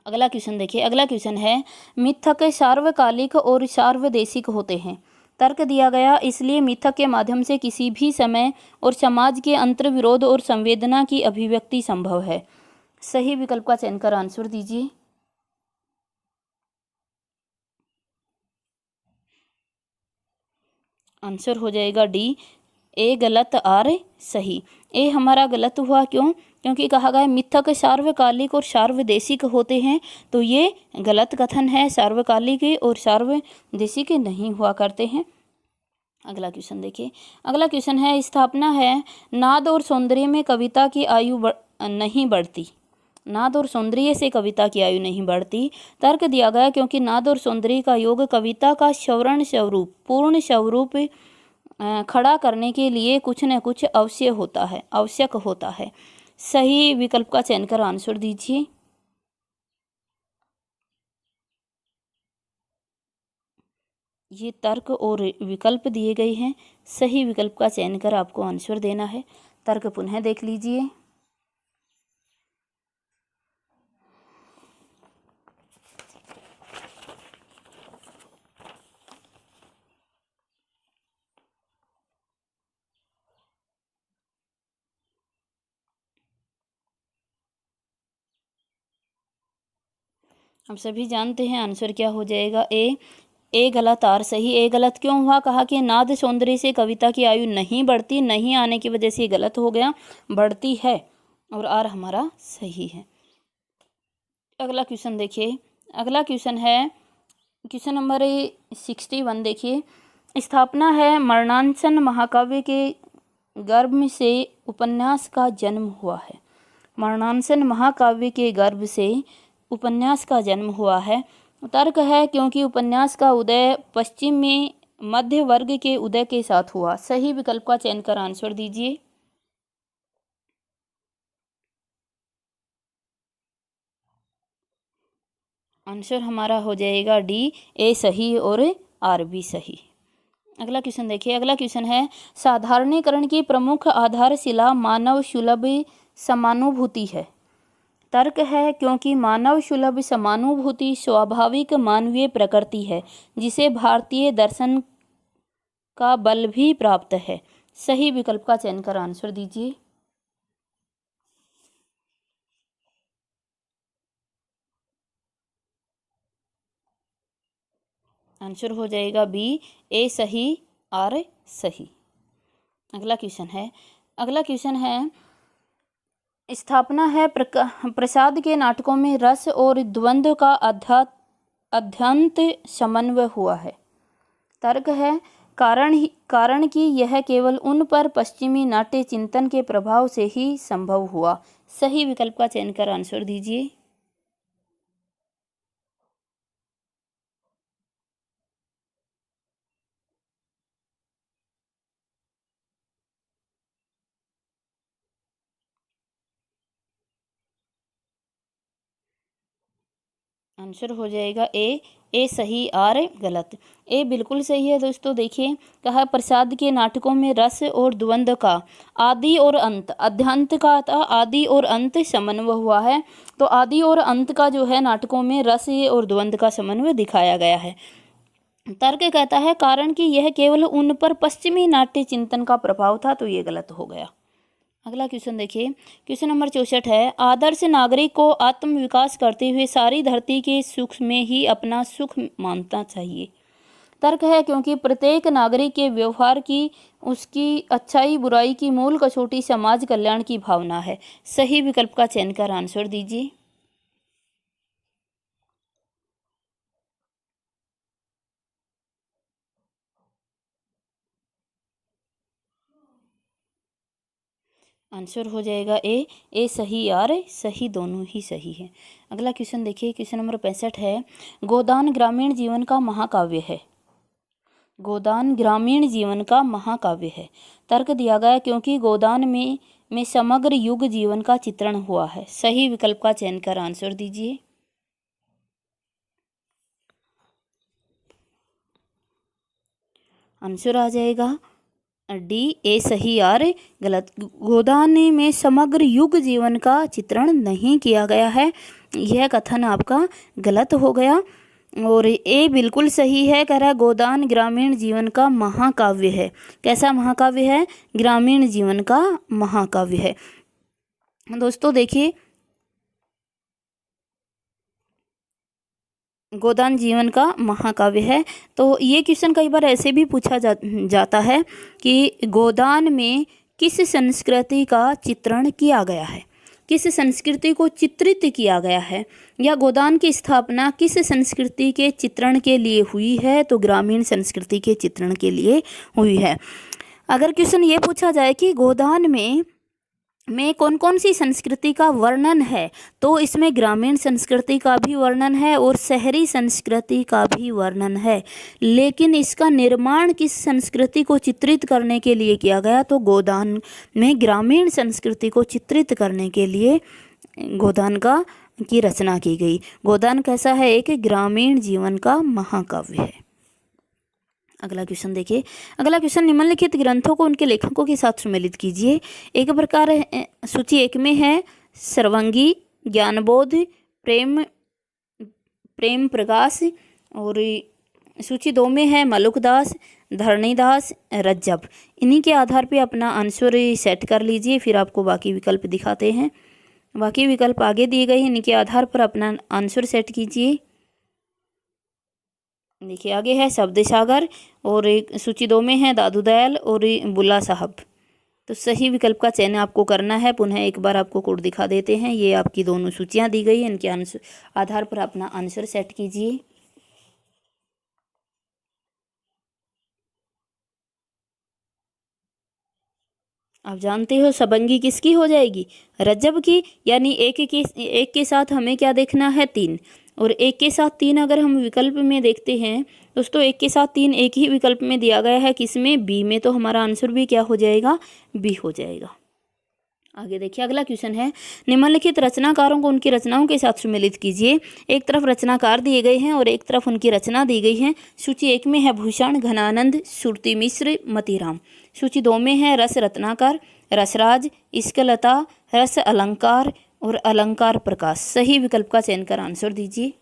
S1: अगला क्वेश्चन देखिए। अगला क्वेश्चन है, मिथक सार्वकालिक और सार्वदेशिक होते हैं। तर्क दिया गया इसलिए मिथक के माध्यम से किसी भी समय और समाज के अंतर्विरोध और संवेदना की अभिव्यक्ति संभव है। सही विकल्प का चयन कर आंसर दीजिए। आंसर हो जाएगा डी, ए गलत आर सही। ए हमारा गलत हुआ क्यों? क्योंकि कहा गया मिथक सार्वकालिक और सार्वदेशिक होते हैं, तो ये गलत कथन है। सार्वकालिक और सार्वदेशिक नहीं हुआ करते हैं। अगला क्वेश्चन देखिए। अगला क्वेश्चन है, स्थापना है नाद और सौंदर्य में कविता की आयु नहीं बढ़ती। नाद और सौंदर्य से कविता की आयु नहीं बढ़ती। तर्क दिया गया क्योंकि नाद और सौंदर्य का योग कविता का स्वर्ण स्वरूप, पूर्ण स्वरूप खड़ा करने के लिए कुछ न कुछ आवश्यक होता है। सही विकल्प का चयन कर आंसर दीजिए। ये तर्क और विकल्प दिए गए हैं। सही विकल्प का चयन कर आपको आंसर देना है। तर्क पुनः देख लीजिए। हम सभी जानते हैं आंसर क्या हो जाएगा, ए गलत आर सही। ए गलत क्यों हुआ? कहा कि नाद सौंदर्य से कविता की आयु नहीं बढ़ती, नहीं आने की वजह से ये गलत हो गया, बढ़ती है, और आर हमारा सही है। अगला क्वेश्चन देखिए। अगला क्वेश्चन है क्वेश्चन नंबर 61 देखिए। स्थापना है मरणांसन महाकाव्य के गर्भ से उपन्यास का जन्म हुआ है। मरणांसन महाकाव्य के गर्भ से उपन्यास का जन्म हुआ है। तर्क है क्योंकि उपन्यास का उदय पश्चिम में मध्य वर्ग के उदय के साथ हुआ। सही विकल्प का चयन कर आंसर दीजिए। आंसर हमारा हो जाएगा डी, ए सही और आर भी सही। अगला क्वेश्चन देखिए। अगला क्वेश्चन है, साधारणीकरण की प्रमुख आधारशिला मानव सुलभ समानुभूति है। तर्क है क्योंकि मानव सुलभ समानुभूति स्वाभाविक मानवीय प्रकृति है, जिसे भारतीय दर्शन का बल भी प्राप्त है। सही विकल्प का चयन कर आंसर दीजिए। आंसर हो जाएगा बी, ए सही आर सही। अगला क्वेश्चन है। अगला क्वेश्चन है, स्थापना है प्रसाद के नाटकों में रस और द्वंद्व का अत्यंत समन्वय हुआ है। तर्क है कारण कि यह केवल उन पर पश्चिमी नाट्य चिंतन के प्रभाव से ही संभव हुआ। सही विकल्प का चयन कर आंसर दीजिए। आंसर हो जाएगा ए सही और गलत। ए बिल्कुल सही है दोस्तों। देखिए कहा प्रसाद के नाटकों में रस और द्वंद्व का आदि और अंत, अध्यांत का था आदि और अंत समन्वय हुआ है। तो आदि और अंत का जो है नाटकों में रस और द्वंद्व का समन्वय दिखाया गया है। तर्क कहता है कारण कि यह केवल उन पर पश्चिमी नाट्य चिंतन का प्रभाव था, तो ये गलत हो गया। अगला क्वेश्चन देखिए, क्वेश्चन नंबर 64 है आदर्श नागरिक को आत्म विकास करते हुए सारी धरती के सुख में ही अपना सुख मानना चाहिए। तर्क है क्योंकि प्रत्येक नागरिक के व्यवहार की उसकी अच्छाई बुराई की मूल कसौटी समाज कल्याण की भावना है। सही विकल्प का चयन कर आंसर दीजिए। आंसर हो जाएगा ए सही और सही, दोनों ही सही है। अगला क्वेश्चन देखिए, क्वेश्चन नंबर 65 है गोदान ग्रामीण जीवन का महाकाव्य है। गोदान ग्रामीण जीवन का महाकाव्य है। तर्क दिया गया क्योंकि गोदान में समग्र युग जीवन का चित्रण हुआ है। सही विकल्प का चयन कर आंसर दीजिए। आंसर आ जाएगा डी ए सही और गलत। गोदान में समग्र युग जीवन का चित्रण नहीं किया गया है, यह कथन आपका गलत हो गया। और ए बिल्कुल सही है, कह रहा है गोदान ग्रामीण जीवन का महाकाव्य है। कैसा महाकाव्य है? ग्रामीण जीवन का महाकाव्य है। दोस्तों देखिए गोदान जीवन का महाकाव्य है। तो ये क्वेश्चन कई बार ऐसे भी पूछा जाता है कि गोदान में किस संस्कृति का चित्रण किया गया है, किस संस्कृति को चित्रित किया गया है, या गोदान की स्थापना किस संस्कृति के चित्रण के लिए हुई है, तो ग्रामीण संस्कृति के चित्रण के लिए हुई है। अगर क्वेश्चन ये पूछा जाए कि गोदान में कौन कौन सी संस्कृति का वर्णन है, तो इसमें ग्रामीण संस्कृति का भी वर्णन है और शहरी संस्कृति का भी वर्णन है। लेकिन इसका निर्माण किस संस्कृति को चित्रित करने के लिए किया गया, तो गोदान में ग्रामीण संस्कृति को चित्रित करने के लिए गोदान की रचना की गई। गोदान कैसा है? एक ग्रामीण जीवन का महाकाव्य है। अगला क्वेश्चन देखिए, अगला क्वेश्चन निम्नलिखित ग्रंथों को उनके लेखकों के साथ सम्मिलित कीजिए। एक प्रकार सूची एक में है सर्वंगी, ज्ञानबोध, प्रेम प्रकाश, और सूची दो में है मलुकदास, धरणीदास, रज्जब। इन्हीं के आधार पे अपना आंसर सेट कर लीजिए, फिर आपको बाकी विकल्प दिखाते हैं। बाकी विकल्प आगे दिए गए हैं, इन्हीं के आधार पर अपना आंसर सेट कीजिए। देखिए आगे है शब्द सागर, और एक सूची दो में है दादू दयाल और बुल्ला साहब। तो सही विकल्प का चयन आपको करना है। पुनः एक बार आपको कोड दिखा देते हैं, ये आपकी दोनों सूचियां दी गई हैं, इनके आधार पर अपना आंसर सेट कीजिए। आप जानते हो सबंगी किसकी हो जाएगी? रज्जब की। यानी एक के साथ हमें क्या देखना है? 3, और एक के साथ 3 अगर हम विकल्प में देखते हैं दोस्तों, एक के साथ 3 एक ही विकल्प में दिया गया है, किसमें? बी में। तो हमारा आंसर भी क्या हो जाएगा? बी हो जाएगा। आगे देखिए अगला क्वेश्चन है निम्नलिखित रचनाकारों को उनकी रचनाओं के साथ सम्मिलित कीजिए। एक तरफ रचनाकार दिए गए हैं और एक तरफ उनकी रचना दी गई है। सूची एक में है भूषण, घनानंद, श्रुति मिश्र, मतीराम। सूची दो में है रस रत्नाकर, रसराज, इश्कलता, रस अलंकार और अलंकार प्रकाश। सही विकल्प का चयन कर आंसर दीजिए।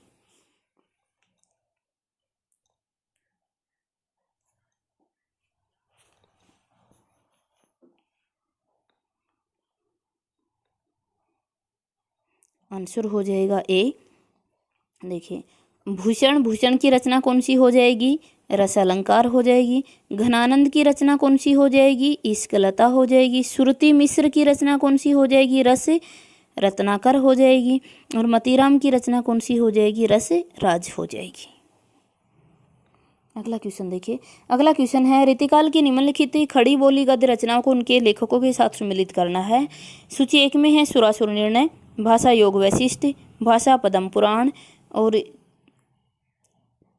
S1: आंसर हो जाएगा ए। देखिए भूषण की रचना कौन सी हो जाएगी? रस अलंकार हो जाएगी। घनानंद की रचना कौन सी हो जाएगी? इश्कलता हो जाएगी। श्रुति मिश्र की रचना कौन सी हो जाएगी? रस रत्नाकर हो जाएगी। और मतीराम की रचना कौन सी हो जाएगी? रस राज हो जाएगी। अगला क्वेश्चन देखिए, अगला क्वेश्चन है रीतिकाल की निम्नलिखित खड़ी बोली गद्य रचनाओं को उनके लेखकों के साथ सम्मिलित करना है। सूची एक में है सुरासुर निर्णय, भाषा योग वैशिष्ट, भाषा पद्म पुराण और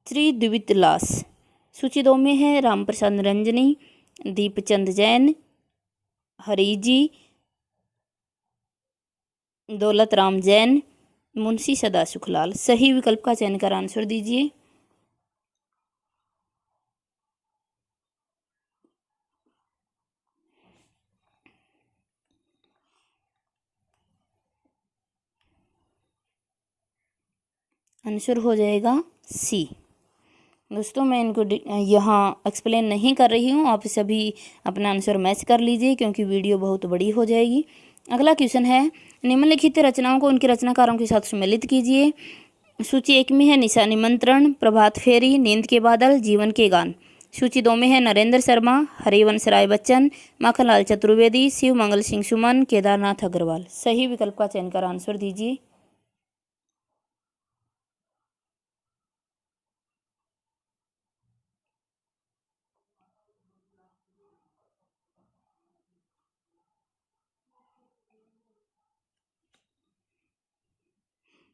S1: त्रिद्वितलास। सूची दो में है रामप्रसाद निरंजनी, दीपचंद जैन, हरिजी, दौलत राम जैन, मुंशी सदा सुखलाल। सही विकल्प का चयन कर आंसर दीजिए। आंसर हो जाएगा सी। दोस्तों मैं इनको यहाँ एक्सप्लेन नहीं कर रही हूँ, आप सभी अपना आंसर मैच कर लीजिए क्योंकि वीडियो बहुत बड़ी हो जाएगी। अगला क्वेश्चन है, निम्नलिखित रचनाओं को उनके रचनाकारों के साथ सम्मिलित कीजिए। सूची 1 में है निशा निमंत्रण, प्रभात फेरी, नींद के बादल, जीवन के गान। सूची 2 में है नरेंद्र शर्मा, हरिवंश राय बच्चन, माखनलाल चतुर्वेदी, शिव मंगल सिंह सुमन, केदारनाथ अग्रवाल। सही विकल्प का चयन कर आंसर दीजिए।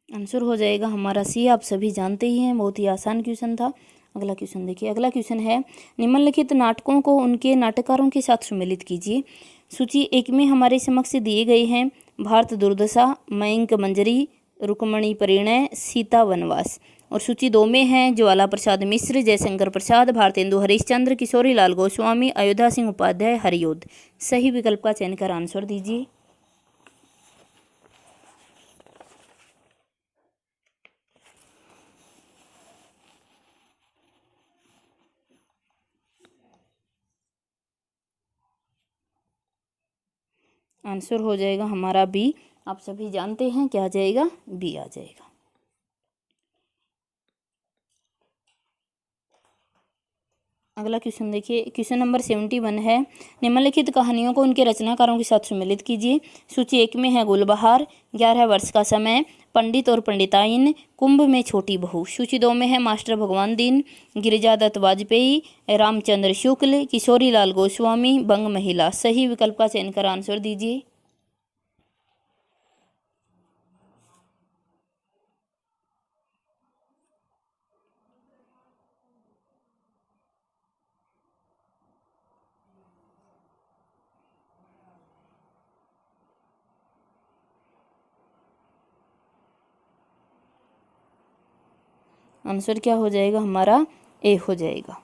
S1: आंसर हो जाएगा हमारा सी। आप सभी जानते ही हैं, बहुत ही आसान क्वेश्चन था। अगला क्वेश्चन देखिए। अगला क्वेश्चन है, निम्नलिखित नाटकों को उनके नाटककारों के साथ सम्मिलित कीजिए। सूची 1 में हमारे समक्ष दिए गए हैं भारत दुर्दशा, मयंक मंजरी, रुक्मणी परिणय, सीता वनवास। और सूची 2 में है ज्वाला प्रसाद मिश्र, जयशंकर प्रसाद, भारतेंदु हरिश्चंद्र, किशोरी लाल गोस्वामी, अयोध्या सिंह उपाध्याय, हरियोध। सही विकल्प का चयन कर आंसर दीजिए। आंसर हो जाएगा हमारा बी। आप सभी जानते हैं क्या आ जाएगा, बी आ जाएगा। अगला क्वेश्चन देखिए। क्वेश्चन नंबर 71 है, निम्नलिखित कहानियों को उनके रचनाकारों के साथ सम्मिलित कीजिए। सूची 1 में है गुलबहार, 11 वर्ष का समय, पंडित और पंडिताइन, कुंभ में छोटी बहू। सूची 2 में है मास्टर भगवान दीन, गिरिजा दत्त वाजपेयी, रामचंद्र शुक्ल, किशोरी लाल गोस्वामी, बंग महिला। सही विकल्प का चयन कर आंसर दीजिए। आंसर क्या हो जाएगा हमारा, ए हो जाएगा।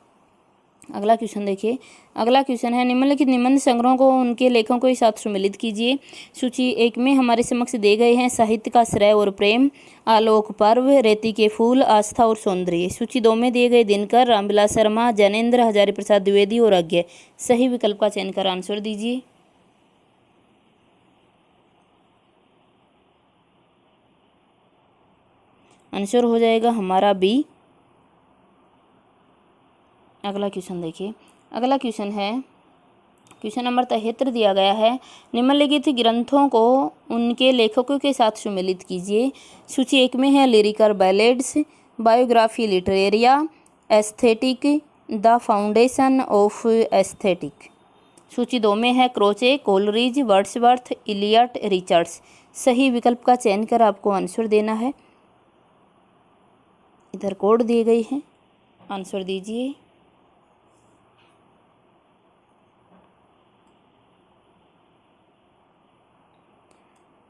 S1: अगला क्वेश्चन देखिए। अगला क्वेश्चन है, निम्नलिखित निबंध संग्रहों को उनके लेखकों के साथ सम्मिलित कीजिए। सूची 1 में हमारे समक्ष दिए गए हैं साहित्य का श्रेय और प्रेम, आलोक पर्व, रेती के फूल, आस्था और सौंदर्य। सूची 2 में दिए गए दिनकर, रामविलास शर्मा, जैनेन्द्र, हजारी प्रसाद द्विवेदी और अज्ञे। सही विकल्प का चयन कर आंसर दीजिए। आंसर हो जाएगा हमारा बी। अगला क्वेश्चन देखिए। अगला क्वेश्चन है, क्वेश्चन नंबर 73 दिया गया है, निम्नलिखित ग्रंथों को उनके लेखकों के साथ सम्मिलित कीजिए। सूची 1 में है lyrical ballads, biographia literaria, aesthetic, the foundation of aesthetic. सूची 2 में है Croce, Coleridge, Wordsworth, Eliot, Richards. सही विकल्प का चयन कर आपको आंसर देना है। इधर कोड दिए गए हैं, आंसर दीजिए।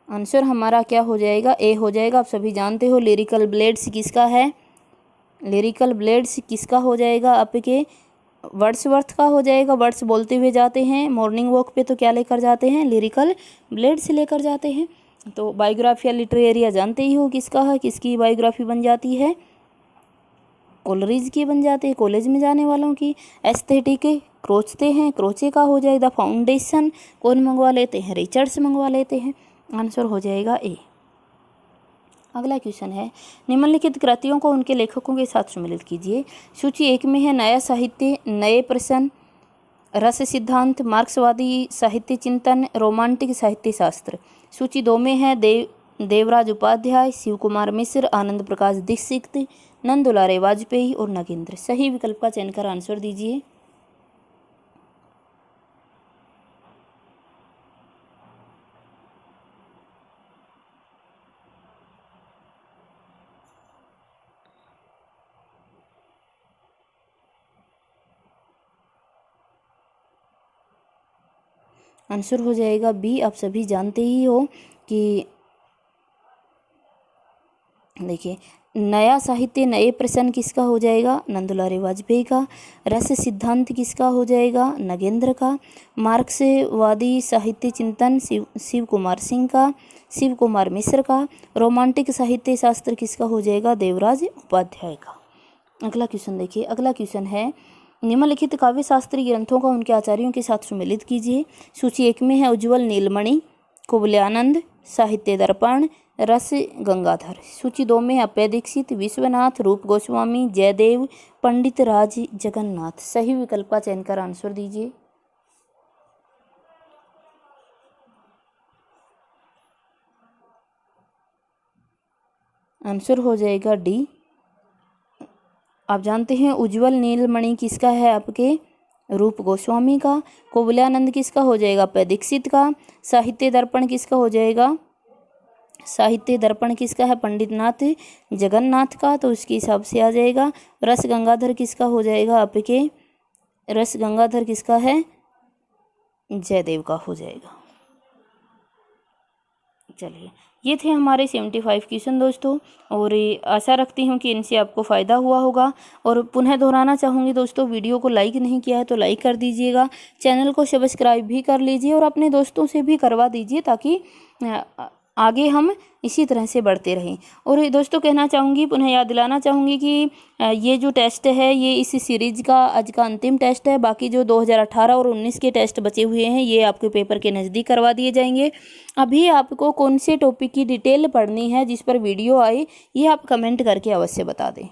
S1: आंसर हमारा क्या हो जाएगा, ए हो जाएगा। आप सभी जानते हो लिरिकल ब्लेड्स किसका है, लिरिकल ब्लेड्स किसका हो जाएगा, आपके वर्ड्सवर्थ का हो जाएगा। वर्ड्स बोलते हुए जाते हैं मॉर्निंग वॉक पे, तो क्या लेकर जाते हैं, लिरिकल ब्लेड्स लेकर जाते हैं। तो बायोग्राफिया लिटरेरिया जानते ही हो किसका है, किसकी बायोग्राफी बन जाती है, कोलरिज की बन जाती है, कॉलेज में जाने वालों की। एस्थेटिक क्रोचते हैं, क्रोचे का हो जाएगा। फाउंडेशन कौन मंगवा लेते हैं, रिचर्ड्स मंगवा लेते हैं। आंसर हो जाएगा ए। अगला क्वेश्चन है, निम्नलिखित कृतियों को उनके लेखकों के साथ सम्मिलित कीजिए। सूची 1 में है नया साहित्य, नए प्रश्न, रस सिद्धांत, मार्क्सवादी साहित्य चिंतन, रोमांटिक साहित्य शास्त्र। सूची 2 में है देवराज उपाध्याय, शिव कुमार मिश्र, आनंद प्रकाश दीक्षित, नंद दुलारे वाजपेयी और नगेंद्र। सही विकल्प का चयन कर आंसर दीजिए। आंसर हो जाएगा बी। आप सभी जानते ही हो कि देखिए, नया साहित्य नए प्रश्न किसका हो जाएगा? नंदुलाल वाजपेयी का। रस सिद्धांत किसका हो जाएगा? नगेंद्र का। मार्क्सवादी साहित्य चिंतन शिव कुमार सिंह का, शिव कुमार मिश्र का। रोमांटिक साहित्य शास्त्र किसका हो जाएगा? देवराज उपाध्याय का। अगला क्वेश्चन देखिए, अगला क्वेश्चन है निम्नलिखित काव्य शास्त्रीय ग्रंथों का उनके आचार्यों के साथ सुमेलित कीजिए। सूची 1 में है उज्ज्वल नीलमणि, कुवलयानंद, साहित्य दर्पण, रस गंगाधर। सूची 2 में अप्पय दीक्षित, विश्वनाथ, रूप गोस्वामी, जयदेव, पंडित राज जगन्नाथ। सही विकल्प का चयन कर आंसर दीजिए। आंसर हो जाएगा डी। आप जानते हैं उज्ज्वल नीलमणि किसका है? आपके रूप गोस्वामी का। कुवलयानंद किसका हो जाएगा? अप्पय दीक्षित का। साहित्य दर्पण किसका हो जाएगा? साहित्य दर्पण किसका है? पंडितनाथ जगन्नाथ का। तो उसके हिसाब से आ जाएगा। रस गंगाधर किसका हो जाएगा? आपके रस गंगाधर किसका है? जयदेव का हो जाएगा। चलिए, ये थे हमारे 75 क्वेश्चन दोस्तों, और आशा रखती हूँ कि इनसे आपको फ़ायदा हुआ होगा। और पुनः दोहराना चाहूँगी दोस्तों, वीडियो को लाइक नहीं किया है तो लाइक कर दीजिएगा, चैनल को सब्सक्राइब भी कर लीजिए और अपने दोस्तों से भी करवा दीजिए, ताकि आगे हम इसी तरह से बढ़ते रहें। और दोस्तों कहना चाहूँगी, पुनः याद दिलाना चाहूँगी कि ये जो टेस्ट है ये इस सीरीज़ का आज का अंतिम टेस्ट है। बाकी जो 2018 और 19 के टेस्ट बचे हुए हैं ये आपके पेपर के नज़दीक करवा दिए जाएंगे। अभी आपको कौन से टॉपिक की डिटेल पढ़नी है, जिस पर वीडियो आए, ये आप कमेंट करके अवश्य बता दें।